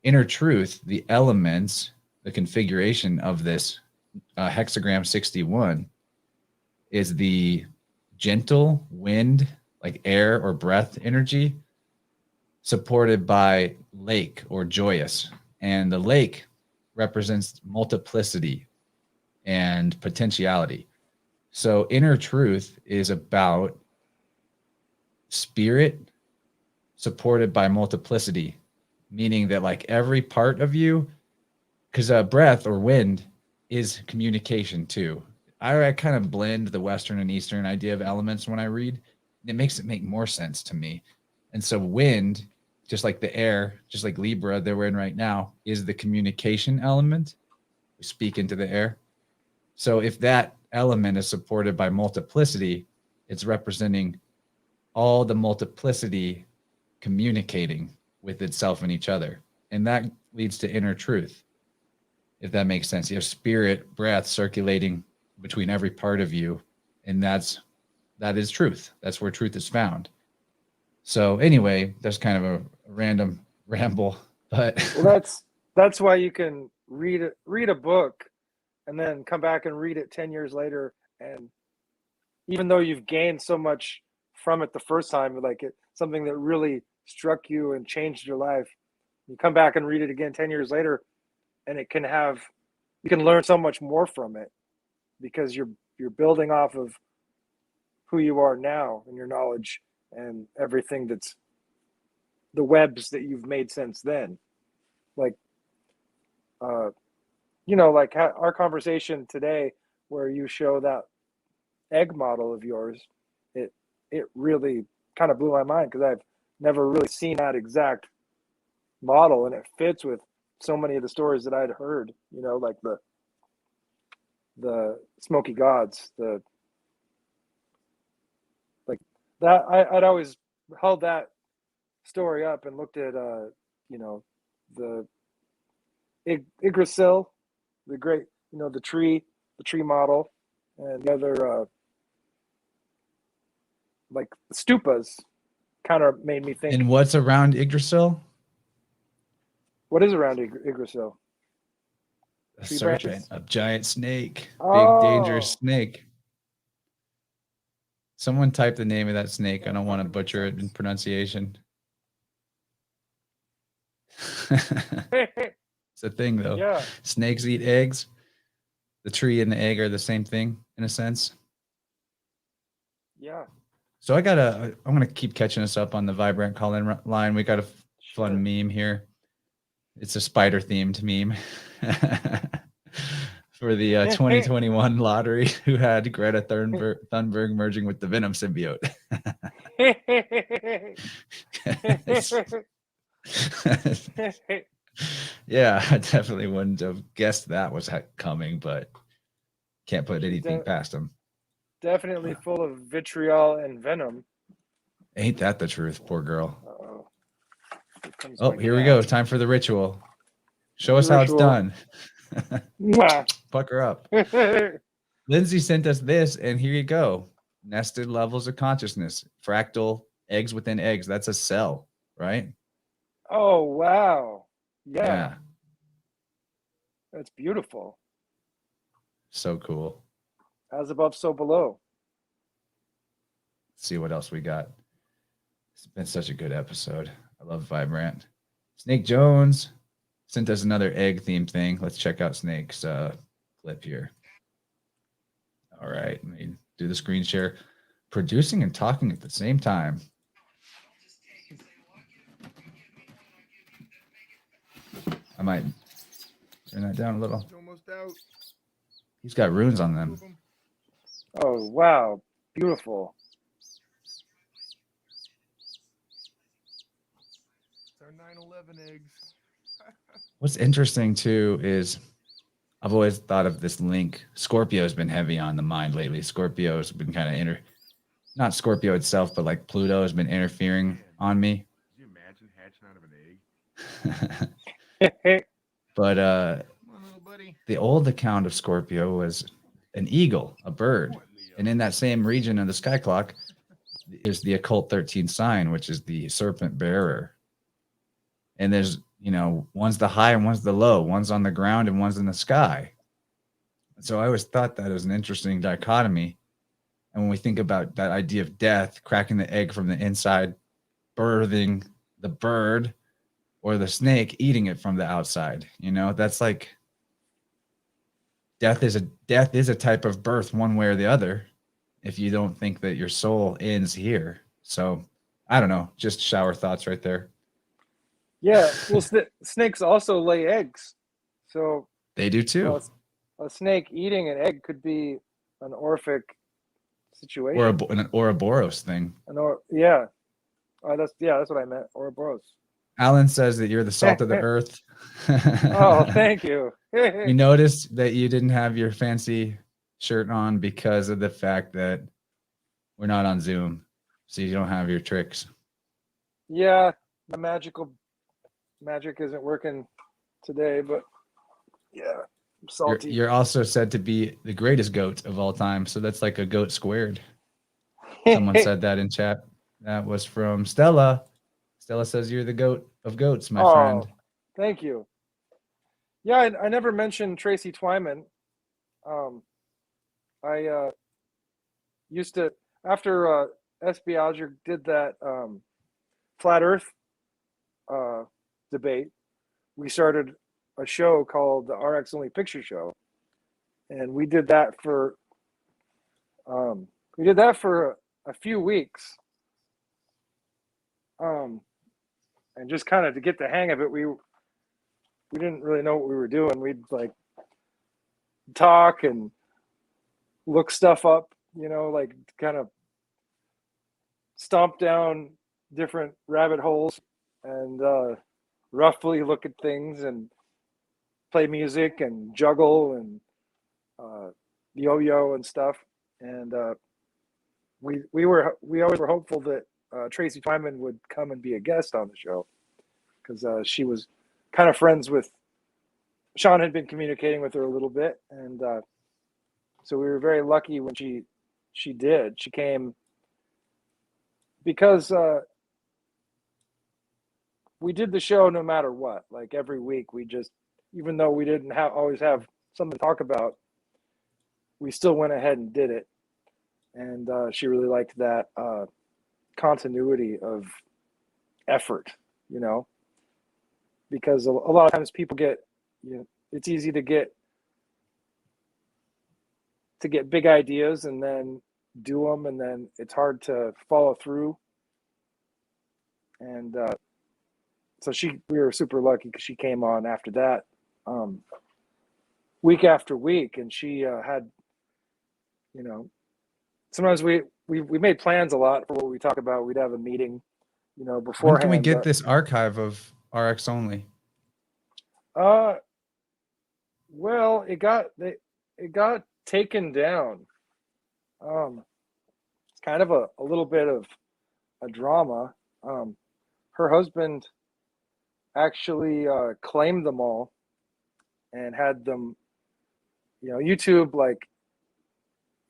Inner Truth, the elements, the configuration of this hexagram 61 is the gentle wind, like air or breath energy, supported by lake or joyous. And the lake represents multiplicity and potentiality. So Inner Truth is about spirit supported by multiplicity, meaning that like every part of you, because breath or wind is communication too. I kind of blend the Western and Eastern idea of elements when I read. It makes it make more sense to me. And so wind, just like the air, just like Libra that we're in right now, is the communication element. We speak into the air. So if that element is supported by multiplicity, it's representing all the multiplicity communicating with itself and each other. And that leads to inner truth, if that makes sense. You have spirit, breath circulating between every part of you, and that is truth. That's where truth is found. So anyway, that's kind of a random ramble, but Well, that's why you can read a book and then come back and read it 10 years later, and even though you've gained so much from it the first time, like something that really struck you and changed your life, you come back and read it again 10 years later, and you can learn so much more from it because you're building off of who you are now and your knowledge and everything that's the webs that you've made since then. Like like our conversation today where you show that egg model of yours, it really kind of blew my mind because I've never really seen that exact model, and it fits with so many of the stories that I'd heard, like the smoky gods, the like that. I'd always held that story up and looked at the Yggdrasil, the great, the tree model, and the other like stupas kind of made me think. and what's around Yggdrasil? What is around Yggdrasil? A Tree serpent, branches? a giant snake, big dangerous Oh, snake. Someone type the name of that snake. I don't want to butcher it in pronunciation. It's a thing though. yeah, Snakes eat eggs. The tree and the egg are the same thing in a sense. yeah. So I'm gonna keep catching us up on the Vibe Rant call-in line. We got a fun Sure. meme here. It's a spider themed meme for the 2021 lottery. Who had Greta Thunberg merging with the Venom symbiote? Yeah, I definitely wouldn't have guessed that was coming, but can't put anything past him. Definitely full of vitriol and venom. Ain't that the truth, poor girl. Uh-oh. Here comes Oh, my here we cat. go. Time for the ritual. Show us how it's Ritual. done. Mwah. Pucker up. Lindsay sent us this, and here you go. Nested levels of consciousness. Fractal eggs within eggs. That's a cell, right? Oh, wow. Yeah, Yeah. that's beautiful. So cool. As above, so below. Let's see what else we got. It's been such a good episode. I love Vibe Rant. Snake Jones sent us another egg themed thing. Let's check out Snake's clip here. All right, let me do the screen share. Producing and talking at the same time. I might turn that down a little. Almost out. He's got runes on them. Oh, wow. Beautiful. It's our 9/11 eggs. What's interesting too is I've always thought of this link. Scorpio's been heavy on the mind lately. Scorpio's been kind of not Scorpio itself, but like Pluto has been interfering on me. Can you imagine hatching out of an egg? But Come on, little buddy. the old account of Scorpio was an eagle, a bird. And in that same region of the sky clock is the occult 13th sign, which is the serpent bearer. And there's, one's the high and one's the low. One's on the ground and one's in the sky. So I always thought that was an interesting dichotomy. And when we think about that idea of death, cracking the egg from the inside, birthing the bird, or the snake eating it from the outside, that's like death is a type of birth one way or the other if you don't think that your soul ends here. So I don't know, just shower thoughts right there. Yeah, well, snakes also lay eggs. So They do too. A snake eating an egg could be an Orphic situation. Or an Ouroboros thing. Yeah. That's what I meant. Ouroboros. Alan says that you're the salt of the earth. Oh, thank you. You noticed that you didn't have your fancy shirt on because of the fact that we're not on Zoom, so you don't have your tricks. Yeah, my magic isn't working today, but yeah, I'm salty. You're also said to be the greatest goat of all time, so that's like a goat squared. Someone said that in chat. That was from Stella. Stella says you're the goat of goats, my friend. Thank you. Yeah, I never mentioned Tracy Twyman. I used to, after Espiager did that flat Earth debate, we started a show called the RX Only Picture Show, and we did that for a few weeks, and just kind of to get the hang of it, we didn't really know what we were doing. We'd like talk and look stuff up, like kind of stomp down different rabbit holes and roughly look at things and play music and juggle and yo-yo and stuff. And we always were hopeful that Tracy Twyman would come and be a guest on the show, because she was kind of friends with Sean, had been communicating with her a little bit, and so we were very lucky when she did. She came because we did the show no matter what. Like every week, we just, even though we didn't always have something to talk about, we still went ahead and did it. And she really liked that continuity of effort, because a lot of times people get, it's easy to get big ideas and then do them, and then it's hard to follow through. And so we were super lucky because she came on after that, week after week, and she had, sometimes we made plans a lot for what we talk about. We'd have a meeting, beforehand. When can we get this archive of RX Only? Well, it got taken down. It's kind of a little bit of a drama. Her husband actually claimed them all and had them, YouTube, like,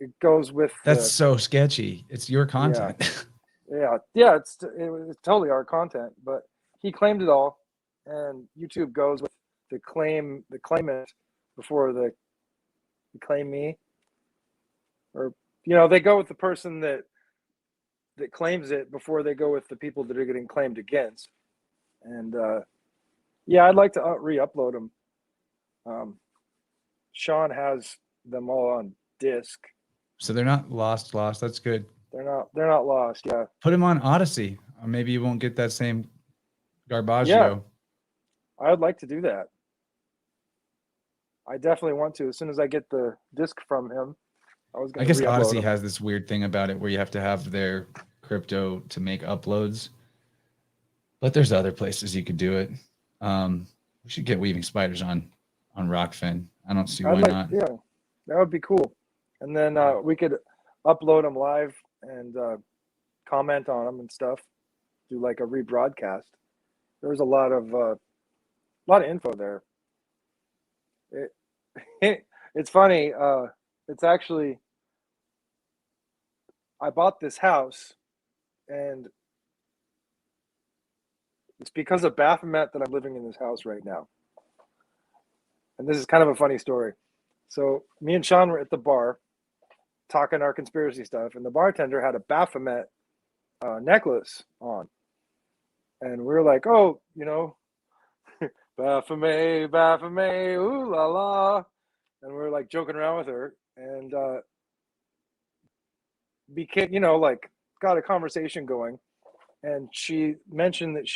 it goes with That's so sketchy. It's your content. yeah, it's totally our content, but he claimed it all, and YouTube goes with the claimant before the claim me, or they go with the person that claims it before they go with the people that are getting claimed against. And I'd like to re-upload them. Sean has them all on disc. So they're not lost. That's good. They're not lost. Yeah. Put them on Odyssey, or maybe you won't get that same garbaggio. Yeah. I would like to do that. I definitely want to. As soon as I get the disc from him, I guess Odyssey has this weird thing about it where you have to have their crypto to make uploads. But there's other places you could do it. We should get Weaving Spiders on Rockfin. I don't see why not. Yeah, that would be cool. And then we could upload them live and comment on them and stuff. Do like a rebroadcast. There's a lot of info there. It's funny. It's actually, I bought this house, and it's because of Baphomet that I'm living in this house right now. And this is kind of a funny story. So me and Sean were at the bar talking our conspiracy stuff, and the bartender had a Baphomet necklace on. And we were like, oh, Baphomet, Baphomet, ooh la la. And we were like joking around with her, and became, like, got a conversation going. And she mentioned that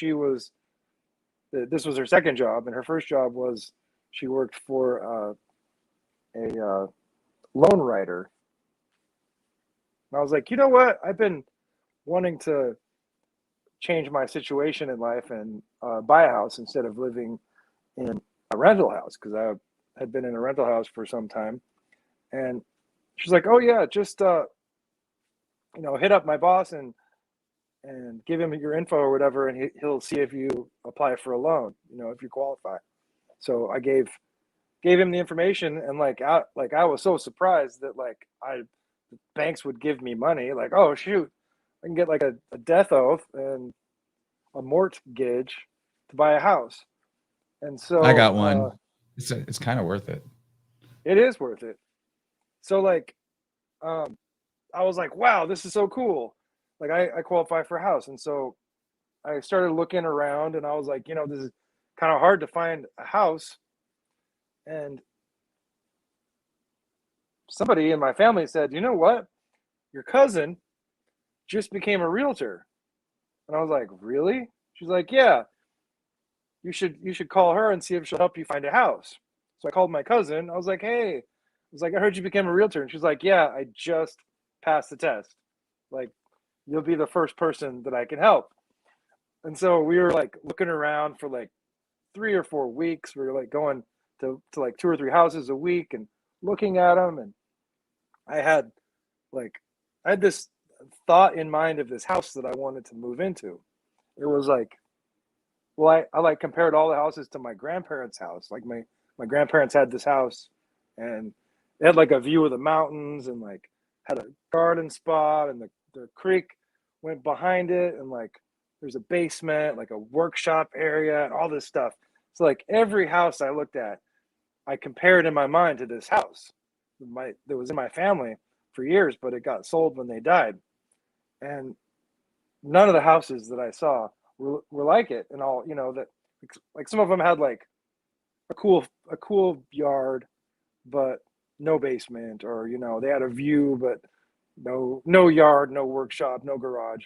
this was her second job, and her first job was she worked for a loan writer. And I was like, you know what? I've been wanting to change my situation in life and buy a house instead of living in a rental house, because I had been in a rental house for some time. And she's like, oh yeah, just hit up my boss and give him your info or whatever, and he'll see if you apply for a loan, if you qualify. So I gave him the information, and I was so surprised that banks would give me money. Like, oh shoot, I can get like a death oath and a mortgage to buy a house. And so I got one. It's kind of worth it. It is worth it. So I was like, wow, this is so cool. Like I qualify for a house. And so I started looking around, and I was like, this is kind of hard to find a house. And somebody in my family said, you know what? Your cousin just became a realtor. And I was like, really? She's like, yeah, you should call her and see if she'll help you find a house. So I called my cousin. I was like, hey, I heard you became a realtor. And she's like, yeah, I just passed the test. Like, you'll be the first person that I can help. And so we were like looking around for like 3 or 4 weeks. We were like going to like 2 or 3 houses a week and looking at them. And I had this thought in mind of this house that I wanted to move into. It was like, well, I like compared all the houses to my grandparents' house. Like my grandparents had this house, and it had like a view of the mountains, and like had a garden spot, and the creek went behind it, and like there's a basement, like a workshop area, and all this stuff. So like every house I looked at, I compared in my mind to this house that was in my family for years, but it got sold when they died. And none of the houses that I saw were like it. And all, that like some of them had like a cool yard, but no basement, or, they had a view, but no yard, no workshop, no garage.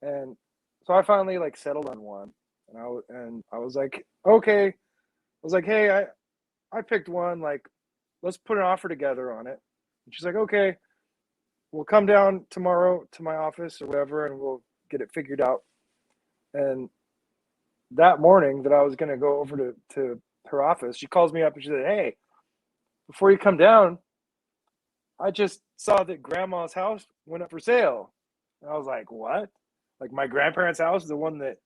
And so I finally like settled on one, and I was like, okay. I was like, hey, I picked one, like, let's put an offer together on it. And she's like, okay, we'll come down tomorrow to my office or whatever, and we'll get it figured out. And that morning that I was going to go over to her office, she calls me up and she said, hey, before you come down, I just saw that grandma's house went up for sale. And I was like, what? like my grandparents' house, the one that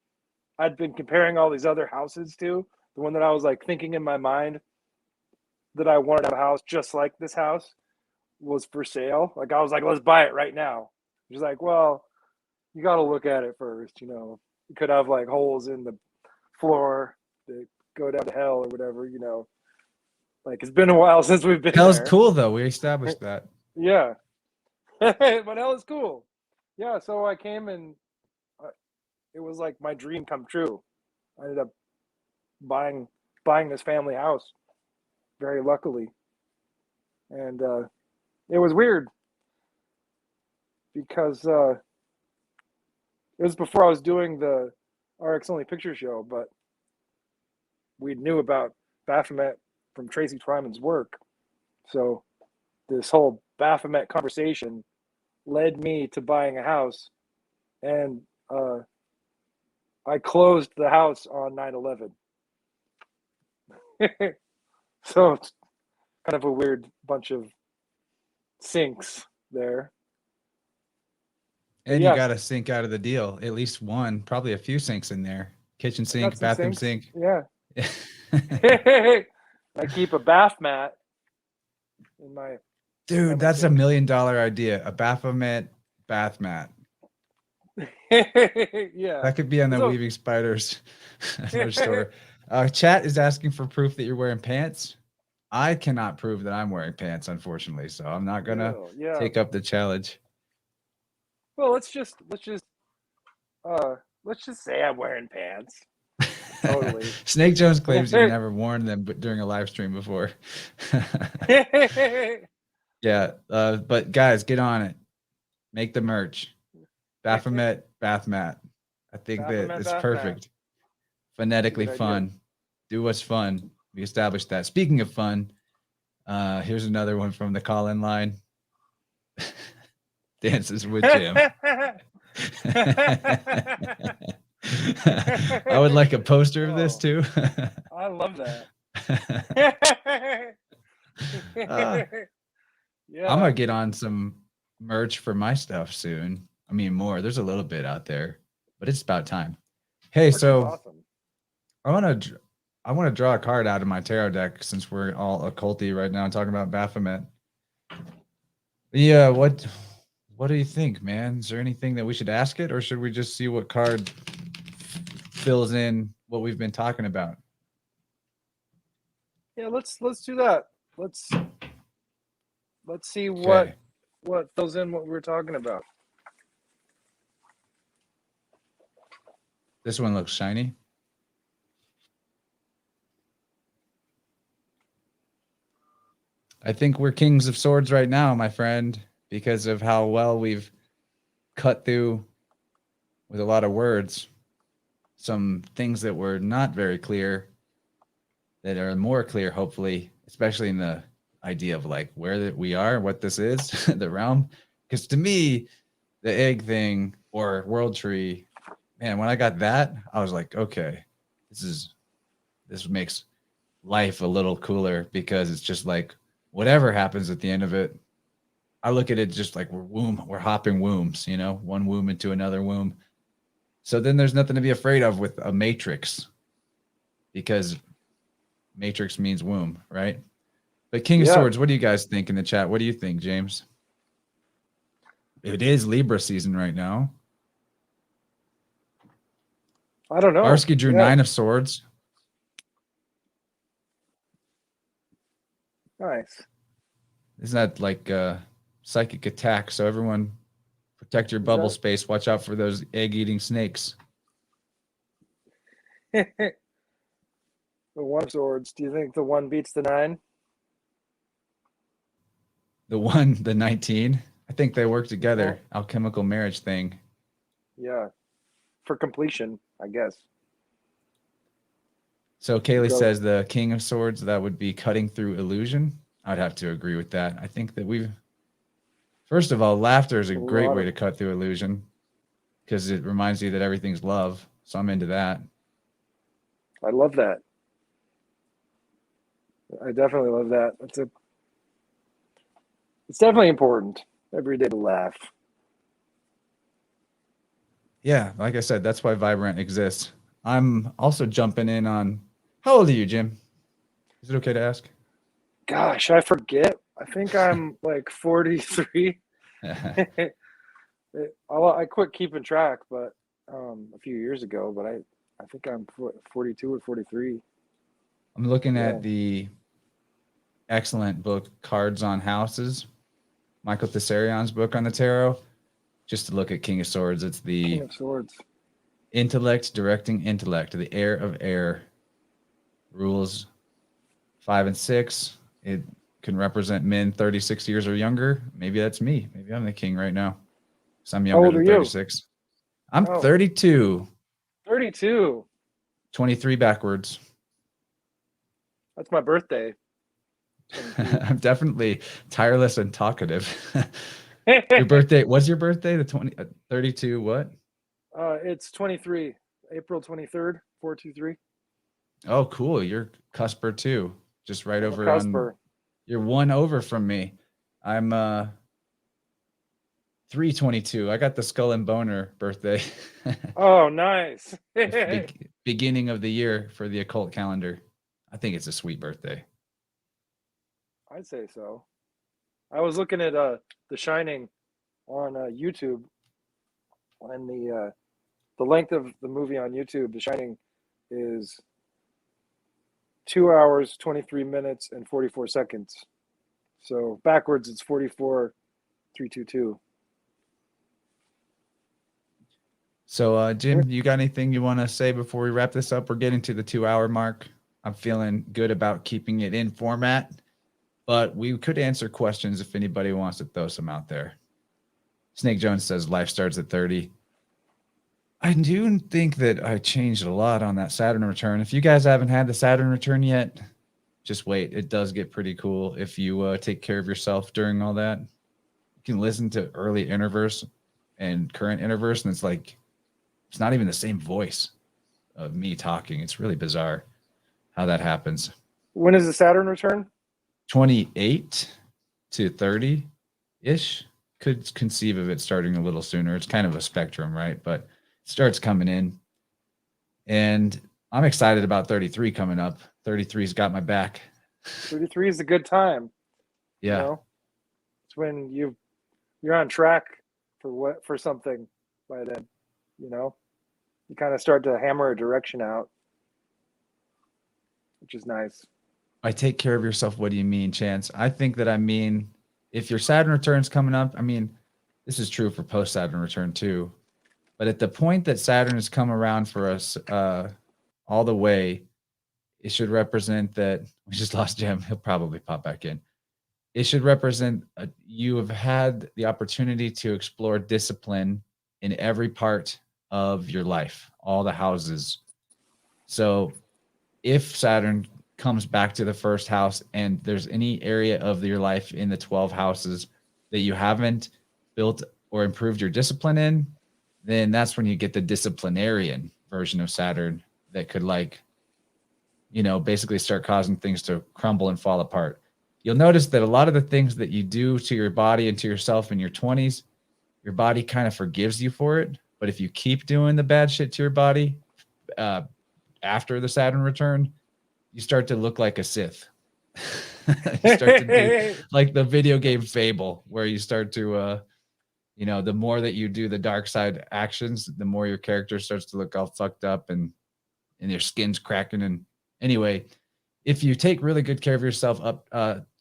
I'd been comparing all these other houses to, the one that I was like thinking in my mind that I wanted to have a house just like this house was for sale. Like I was like, let's buy it right now. She's like, well, you got to look at it first. You know, it could have like holes in the floor that go down to hell or whatever. You know, like it's been a while since we've been Hell's there. cool though. We established that. Yeah, but hell is cool. Yeah, so I came and it was like my dream come true. I ended up buying this family house very luckily, and it was weird because it was before I was doing the RX Only Picture Show, but we knew about Baphomet from Tracy Twyman's work, so this whole Baphomet conversation led me to buying a house, and I closed the house on 9/11. So it's kind of a weird bunch of sinks there. And Yeah. you got a sink out of the deal. At least one, probably a few sinks in there. Kitchen I got sink, some bathroom sinks. sink. Yeah. I keep a bath mat in my. Dude, that's a sink. $1 million idea. A Baphomet bath mat. Yeah. That could be on the So- Weaving Spiders merch store. Chat is asking for proof that you're wearing pants. I cannot prove that I'm wearing pants, unfortunately, so I'm not gonna Yeah. take up the challenge. Well, let's just say I'm wearing pants. Totally. Snake Jones claims you've never worn them, but during a live stream before. Yeah, but guys, get on it. Make the merch. Baphomet bath mat. I think Baphomet that it's bath perfect. Phonetically Good idea. fun. Do what's fun. We established that. Speaking of fun, here's another one from the call-in line. Dances with Jim. I would like a poster of this too. I love that. Yeah. I'm gonna get on some merch for my stuff soon. I mean, more. There's a little bit out there, but it's about time. Hey, Merch is so awesome. I want to draw a card out of my tarot deck since we're all occulty right now talking about Baphomet. Yeah, what do you think, man? Is there anything that we should ask it, or should we just see what card fills in what we've been talking about? Yeah, let's do that. Let's see Okay. what fills in what we were talking about. This one looks shiny. I think we're kings of swords right now, my friend, because of how well we've cut through with a lot of words some things that were not very clear that are more clear, hopefully, especially in the idea of like where we are, what this is, the realm. Because to me, the egg thing or world tree, man, when I got that, I was like, okay, this makes life a little cooler because it's just like whatever happens at the end of it, I look at it just like we're hopping wombs, you know, one womb into another womb. So then there's nothing to be afraid of with a matrix because matrix means womb, right? But King of Yeah. Swords, what do you guys think in the chat? What do you think, James? It is Libra season right now. I don't know. Barsky drew 9 of Swords. Nice. Isn't that like a psychic attack? So everyone protect your bubble space. Watch out for those egg-eating snakes. The 1 of swords. Do you think the 1 beats the 9? The 19. I think they work together. Alchemical marriage thing. Yeah. For completion, I guess. So Kaylee Go. says the King of Swords, that would be cutting through illusion. I'd have to agree with that. I think that first of all, laughter is a great way to cut through illusion because it reminds you that everything's love. So I'm into that. I love that. I definitely love that. It's definitely important every day to laugh. Yeah, like I said, that's why Vibe Rant exists. I'm also jumping in on, how old are you, Jim? Is it okay to ask? Gosh, I forget. I think I'm like 43. I quit keeping track, but a few years ago. But I think I'm 42 or 43. I'm looking Yeah. at the excellent book, Cards on Houses, Michael Thessarion's book on the tarot. Just to look at King of Swords, it's the King of Swords. intellect directing intellect, the heir of air, rules 5 and 6. It can represent men 36 years or younger. Maybe that's me. Maybe I'm the king right now. So I'm How younger old than are you? 36. I'm Oh. 32, 32. 23 backwards. That's my birthday. I'm definitely tireless and talkative. Your birthday, what's your birthday? The 32 what? It's 23, April 23rd, 423. Oh, cool. You're cusper too. Just right I'm a over on, cusper. you're 1 over from me. I'm 322. I got the skull and boner birthday. Oh, nice. Beginning of the year for the occult calendar. I think it's a sweet birthday. I'd say so. I was looking at The Shining on YouTube, and the length of the movie on YouTube, The Shining, is 2 hours, 23 minutes, and 44 seconds. So backwards, it's 44,322. So, Jim, you got anything you want to say before we wrap this up? We're getting to the 2-hour mark. I'm feeling good about keeping it in format, but we could answer questions if anybody wants to throw some out there. Snake Jones says life starts at 30. I do think that I changed a lot on that Saturn return. If you guys haven't had the Saturn return yet, just wait. It does get pretty cool if you take care of yourself during all that. You can listen to early InnerVerse and current InnerVerse, and it's like, it's not even the same voice of me talking. It's really bizarre how that happens. When is the Saturn return? 28 to 30-ish. Could conceive of it starting a little sooner. It's kind of a spectrum, right? But it starts coming in. And I'm excited about 33 coming up. 33's got my back. 33 is a good time. Yeah. You know? It's when you're on track for something by then, you know? You kind of start to hammer a direction out, which is nice. By take care of yourself, what do you mean, Chance? I think that I mean, if your Saturn return's coming up, I mean, this is true for post-Saturn return too. But at the point that Saturn has come around for us all the way, it should represent that we just lost Jim. He'll probably pop back in. It should represent you have had the opportunity to explore discipline in every part of your life, all the houses. So if Saturn comes back to the first house and there's any area of your life in the 12 houses that you haven't built or improved your discipline in, then that's when you get the disciplinarian version of Saturn that could, like, you know, basically start causing things to crumble and fall apart. You'll notice that a lot of the things that you do to your body and to yourself in your 20s, your body kind of forgives you for it. But if you keep doing the bad shit to your body after the Saturn return, you start to look like a Sith. You start to do like the video game Fable, where you start to, you know, the more that you do the dark side actions, the more your character starts to look all fucked up and your skin's cracking. And anyway, if you take really good care of yourself up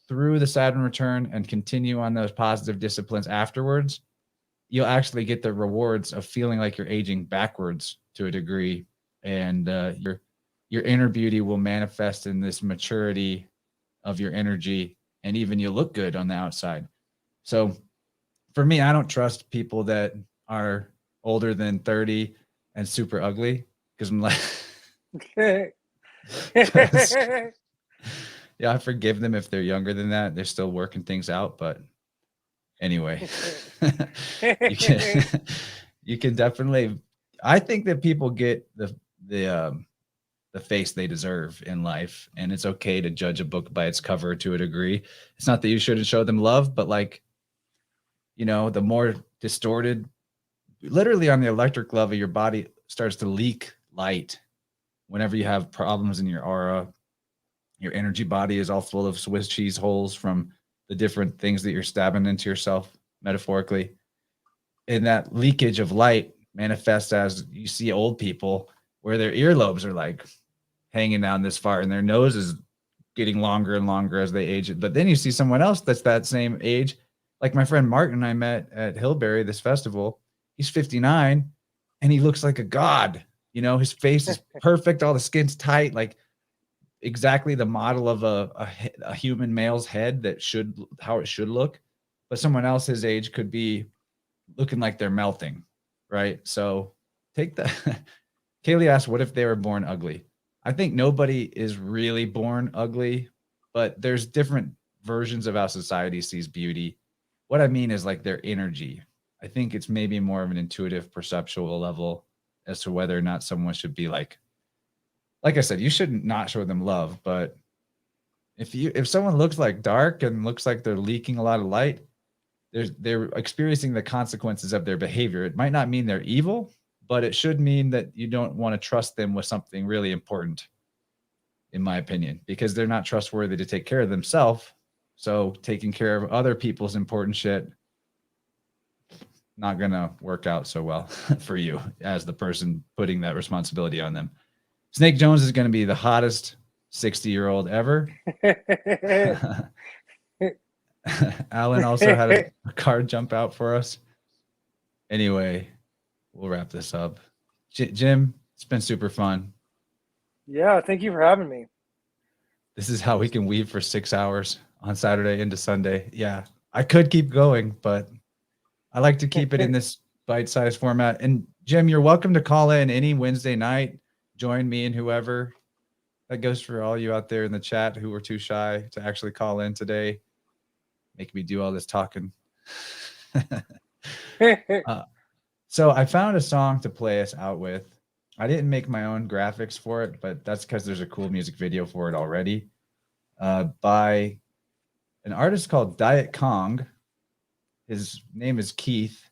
through the Saturn return and continue on those positive disciplines afterwards, you'll actually get the rewards of feeling like you're aging backwards to a degree, and your inner beauty will manifest in this maturity of your energy, and even you look good on the outside. So for me, I don't trust people that are older than 30 and super ugly, because I'm like, yeah, I forgive them if they're younger than that. They're still working things out. But anyway, you can definitely, I think that people get the face they deserve in life, and it's okay to judge a book by its cover to a degree. It's not that you shouldn't show them love, but, like, you know, the more distorted literally on the electric level, your body starts to leak light whenever you have problems in your aura. Your energy body is all full of Swiss cheese holes from the different things that you're stabbing into yourself, metaphorically. And that leakage of light manifests as you see old people where their earlobes are like hanging down this far and their nose is getting longer and longer as they age. But then you see someone else that's that same age, like my friend Martin I met at Hillberry, this festival. He's 59 and he looks like a god. You know, his face is perfect. All the skin's tight, like exactly the model of a human male's head that should, how it should look. But someone else his age could be looking like they're melting, right? So take that. Kaylee asked, what if they were born ugly? I think nobody is really born ugly, but there's different versions of how society sees beauty. What I mean is like their energy. I think it's maybe more of an intuitive, perceptual level as to whether or not someone should be like I said, you shouldn't not show them love, but if someone looks like dark and looks like they're leaking a lot of light, they're experiencing the consequences of their behavior. It might not mean they're evil, but it should mean that you don't want to trust them with something really important, in my opinion, because they're not trustworthy to take care of themselves. So taking care of other people's important shit, not gonna work out so well for you as the person putting that responsibility on them. Snake Jones is going to be the hottest 60-year-old ever. Alan also had a card jump out for us. Anyway, we'll wrap this up. Jim, it's been super fun. Yeah, thank you for having me. This is how we can weave for 6 hours on Saturday into Sunday. Yeah, I could keep going, but I like to keep it in this bite-sized format. And Jim, you're welcome to call in any Wednesday night. Join me and whoever. That goes for all you out there in the chat who were too shy to actually call in today. Make me do all this talking. So I found a song to play us out with. I didn't make my own graphics for it, but that's because there's a cool music video for it already. By an artist called Diet Kong. His name is Keith,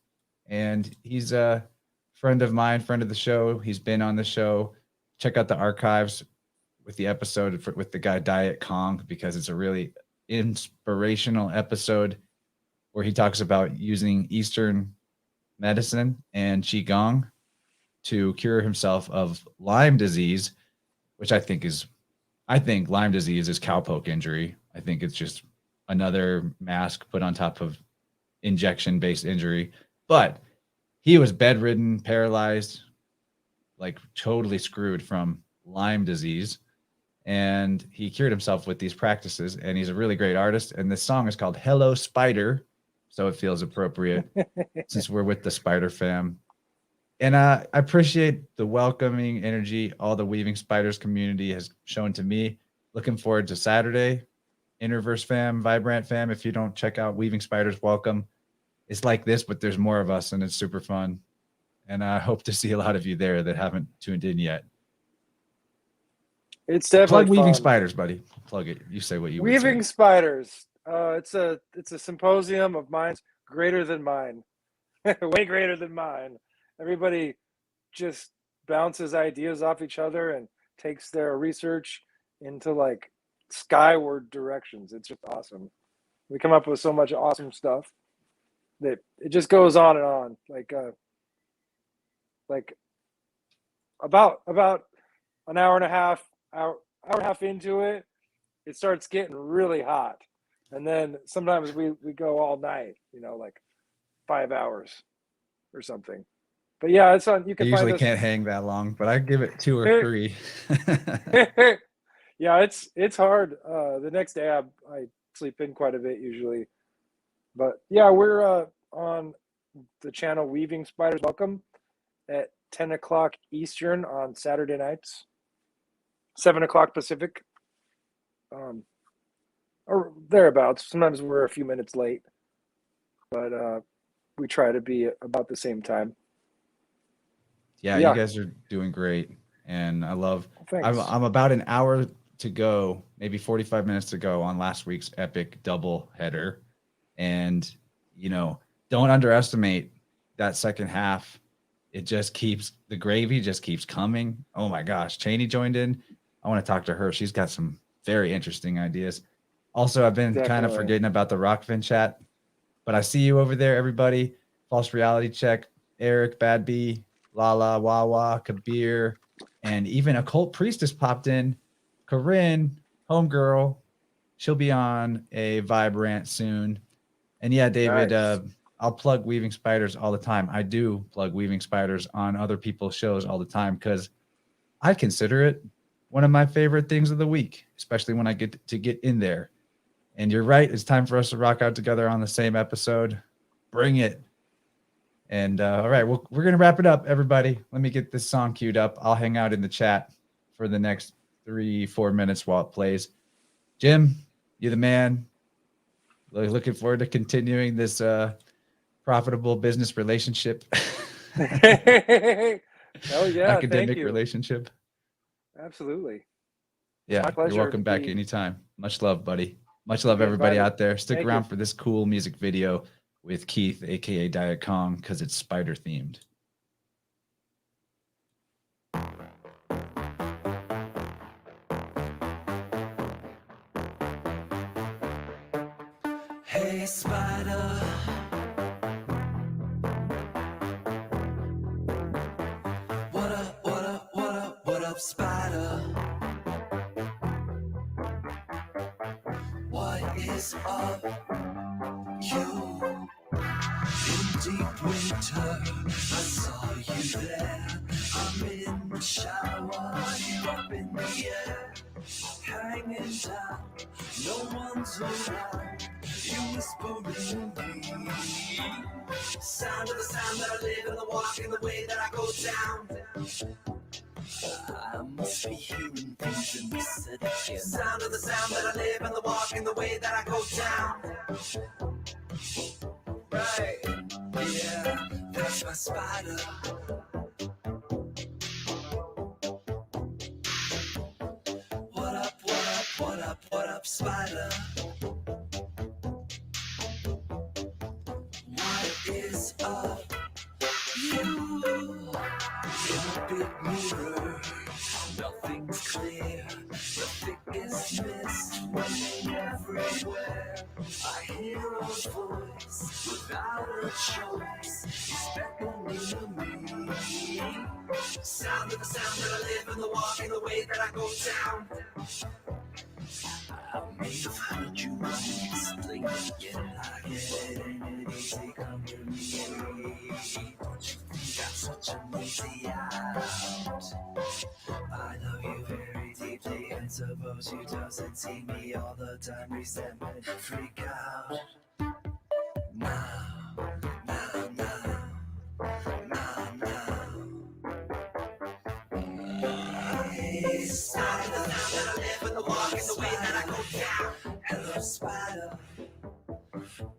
and he's a friend of mine, friend of the show. He's been on the show. Check out the archives with the episode with the guy Diet Kong, because it's a really inspirational episode where he talks about using Eastern medicine and Qigong to cure himself of Lyme disease, which I think Lyme disease is cowpoke injury. I think it's just another mask put on top of injection-based injury. But he was bedridden, paralyzed, like totally screwed from Lyme disease. And he cured himself with these practices. And he's a really great artist. And this song is called Hello Spider. So it feels appropriate since we're with the Spider fam. And I appreciate the welcoming energy all the Weaving Spiders community has shown to me. Looking forward to Saturday. InnerVerse fam, Vibe Rant fam, if you don't check out Weaving Spiders, welcome. It's like this, but there's more of us and it's super fun. And I hope to see a lot of you there that haven't tuned in yet. It's definitely Plug Weaving fun. Spiders, buddy. Plug it. You say what you Weaving would say. Spiders. It's a symposium of minds greater than mine. Way greater than mine. Everybody just bounces ideas off each other and takes their research into like skyward directions. It's just awesome. We come up with so much awesome stuff that it just goes on and on. Like about an hour and a half into it, it starts getting really hot. And then sometimes we go all night, like 5 hours or something. But yeah, it's on. You can I usually find us. can't hang that long, but I give it 2 or 3. Yeah, it's hard. The next day I sleep in quite a bit usually. But yeah, we're on the channel Weaving Spiders. Welcome at 10 o'clock Eastern on Saturday nights, 7 o'clock Pacific, or thereabouts. Sometimes we're a few minutes late, but we try to be about the same time. Yeah, you guys are doing great. And I love, Thanks. I'm about an hour to go, maybe 45 minutes to go on last week's epic double header. And, don't underestimate that second half, the gravy just keeps coming. Oh my gosh. Cheney joined in. I want to talk to her. She's got some very interesting ideas. Also, I've been kind of Definitely. forgetting about the Rockfin chat, but I see you over there, everybody. False Reality Check, Eric, Bad B, Lala, Wawa, Kabir, and even Occult Priestess popped in. Corinne, homegirl, she'll be on a Vibe Rant soon. And yeah, David, Nice. I'll plug Weaving Spiders all the time. I do plug Weaving Spiders on other people's shows all the time because I consider it one of my favorite things of the week, especially when I get to get in there. And you're right, it's time for us to rock out together on the same episode. Bring it. And all right, well, we're going to wrap it up, everybody. Let me get this song queued up. I'll hang out in the chat for the next 3-4 minutes while it plays. Jim, you're the man. Looking forward to continuing this profitable business relationship. Hell yeah, thank Academic you. relationship. Absolutely. Yeah, my pleasure you're welcome to back be- anytime. Much love, buddy. Much love, Be everybody invited. out there. Stick Thank around you. for this cool music video with Keith, aka Diet Kong, because it's spider themed. Hey, spider. What up, what up, what up, what up, spider? What is up, you? In deep winter, I saw you there. I'm in the shower, you up in the air. Hanging down, no one's around. You whispering me. Sound of the sound that I live in, the walk in the way that I go down. I must be hearing things in the city again. Sound of the sound that I live in, the walk in the way that I go down. Right, yeah, that's my spider. What up, what up, what up, what up, spider? What is up, you? In a big mirror, nothing's clear. The thickest mist running everywhere. I hear a voice without a choice. It's beckoning to me. Sound of the sound that I live in, the walk in the way that I go down. I may have heard you explain it again. I get it, ain't it easy? Come with me. Don't you think I'm such an easy out? I love you very deeply, and suppose you doesn't see me all the time. Resentment, freak out. Now, now, now, now, now. Hey, spider, now that I live in the walk in the way that I go down. Hello, spider.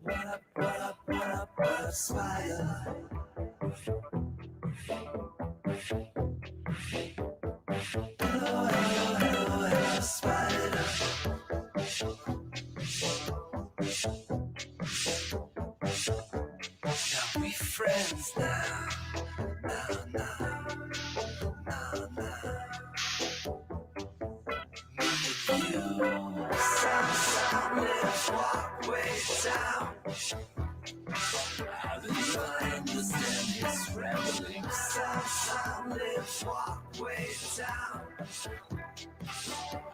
What up, what up, what up, what up, spider? Hello, hello, hello, hello, spider. Now we friends now. Now, now, now, now. You sound let's walk way down. I believe I understand his rambling. Sound let's walk way down.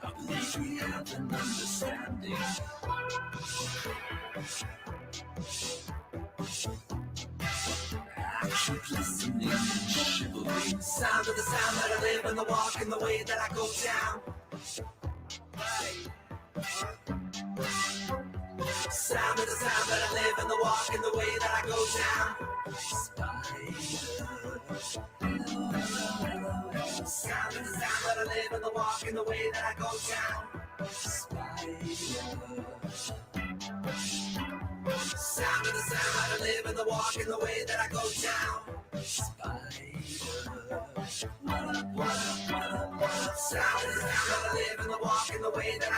I believe we have an understanding. I keep listening and shivering. Sound of the sound that I live in, the walk in the way that I go down. Sound of the sound that I live in, the walk in the way that I go down. Sound of the sound that I live in, the walk in the way that I go down. Sound of the sound that I live in, the walk in the way that I go down. What up, what up, what up, what up? Sound of the sound that I live in, the walk in the way that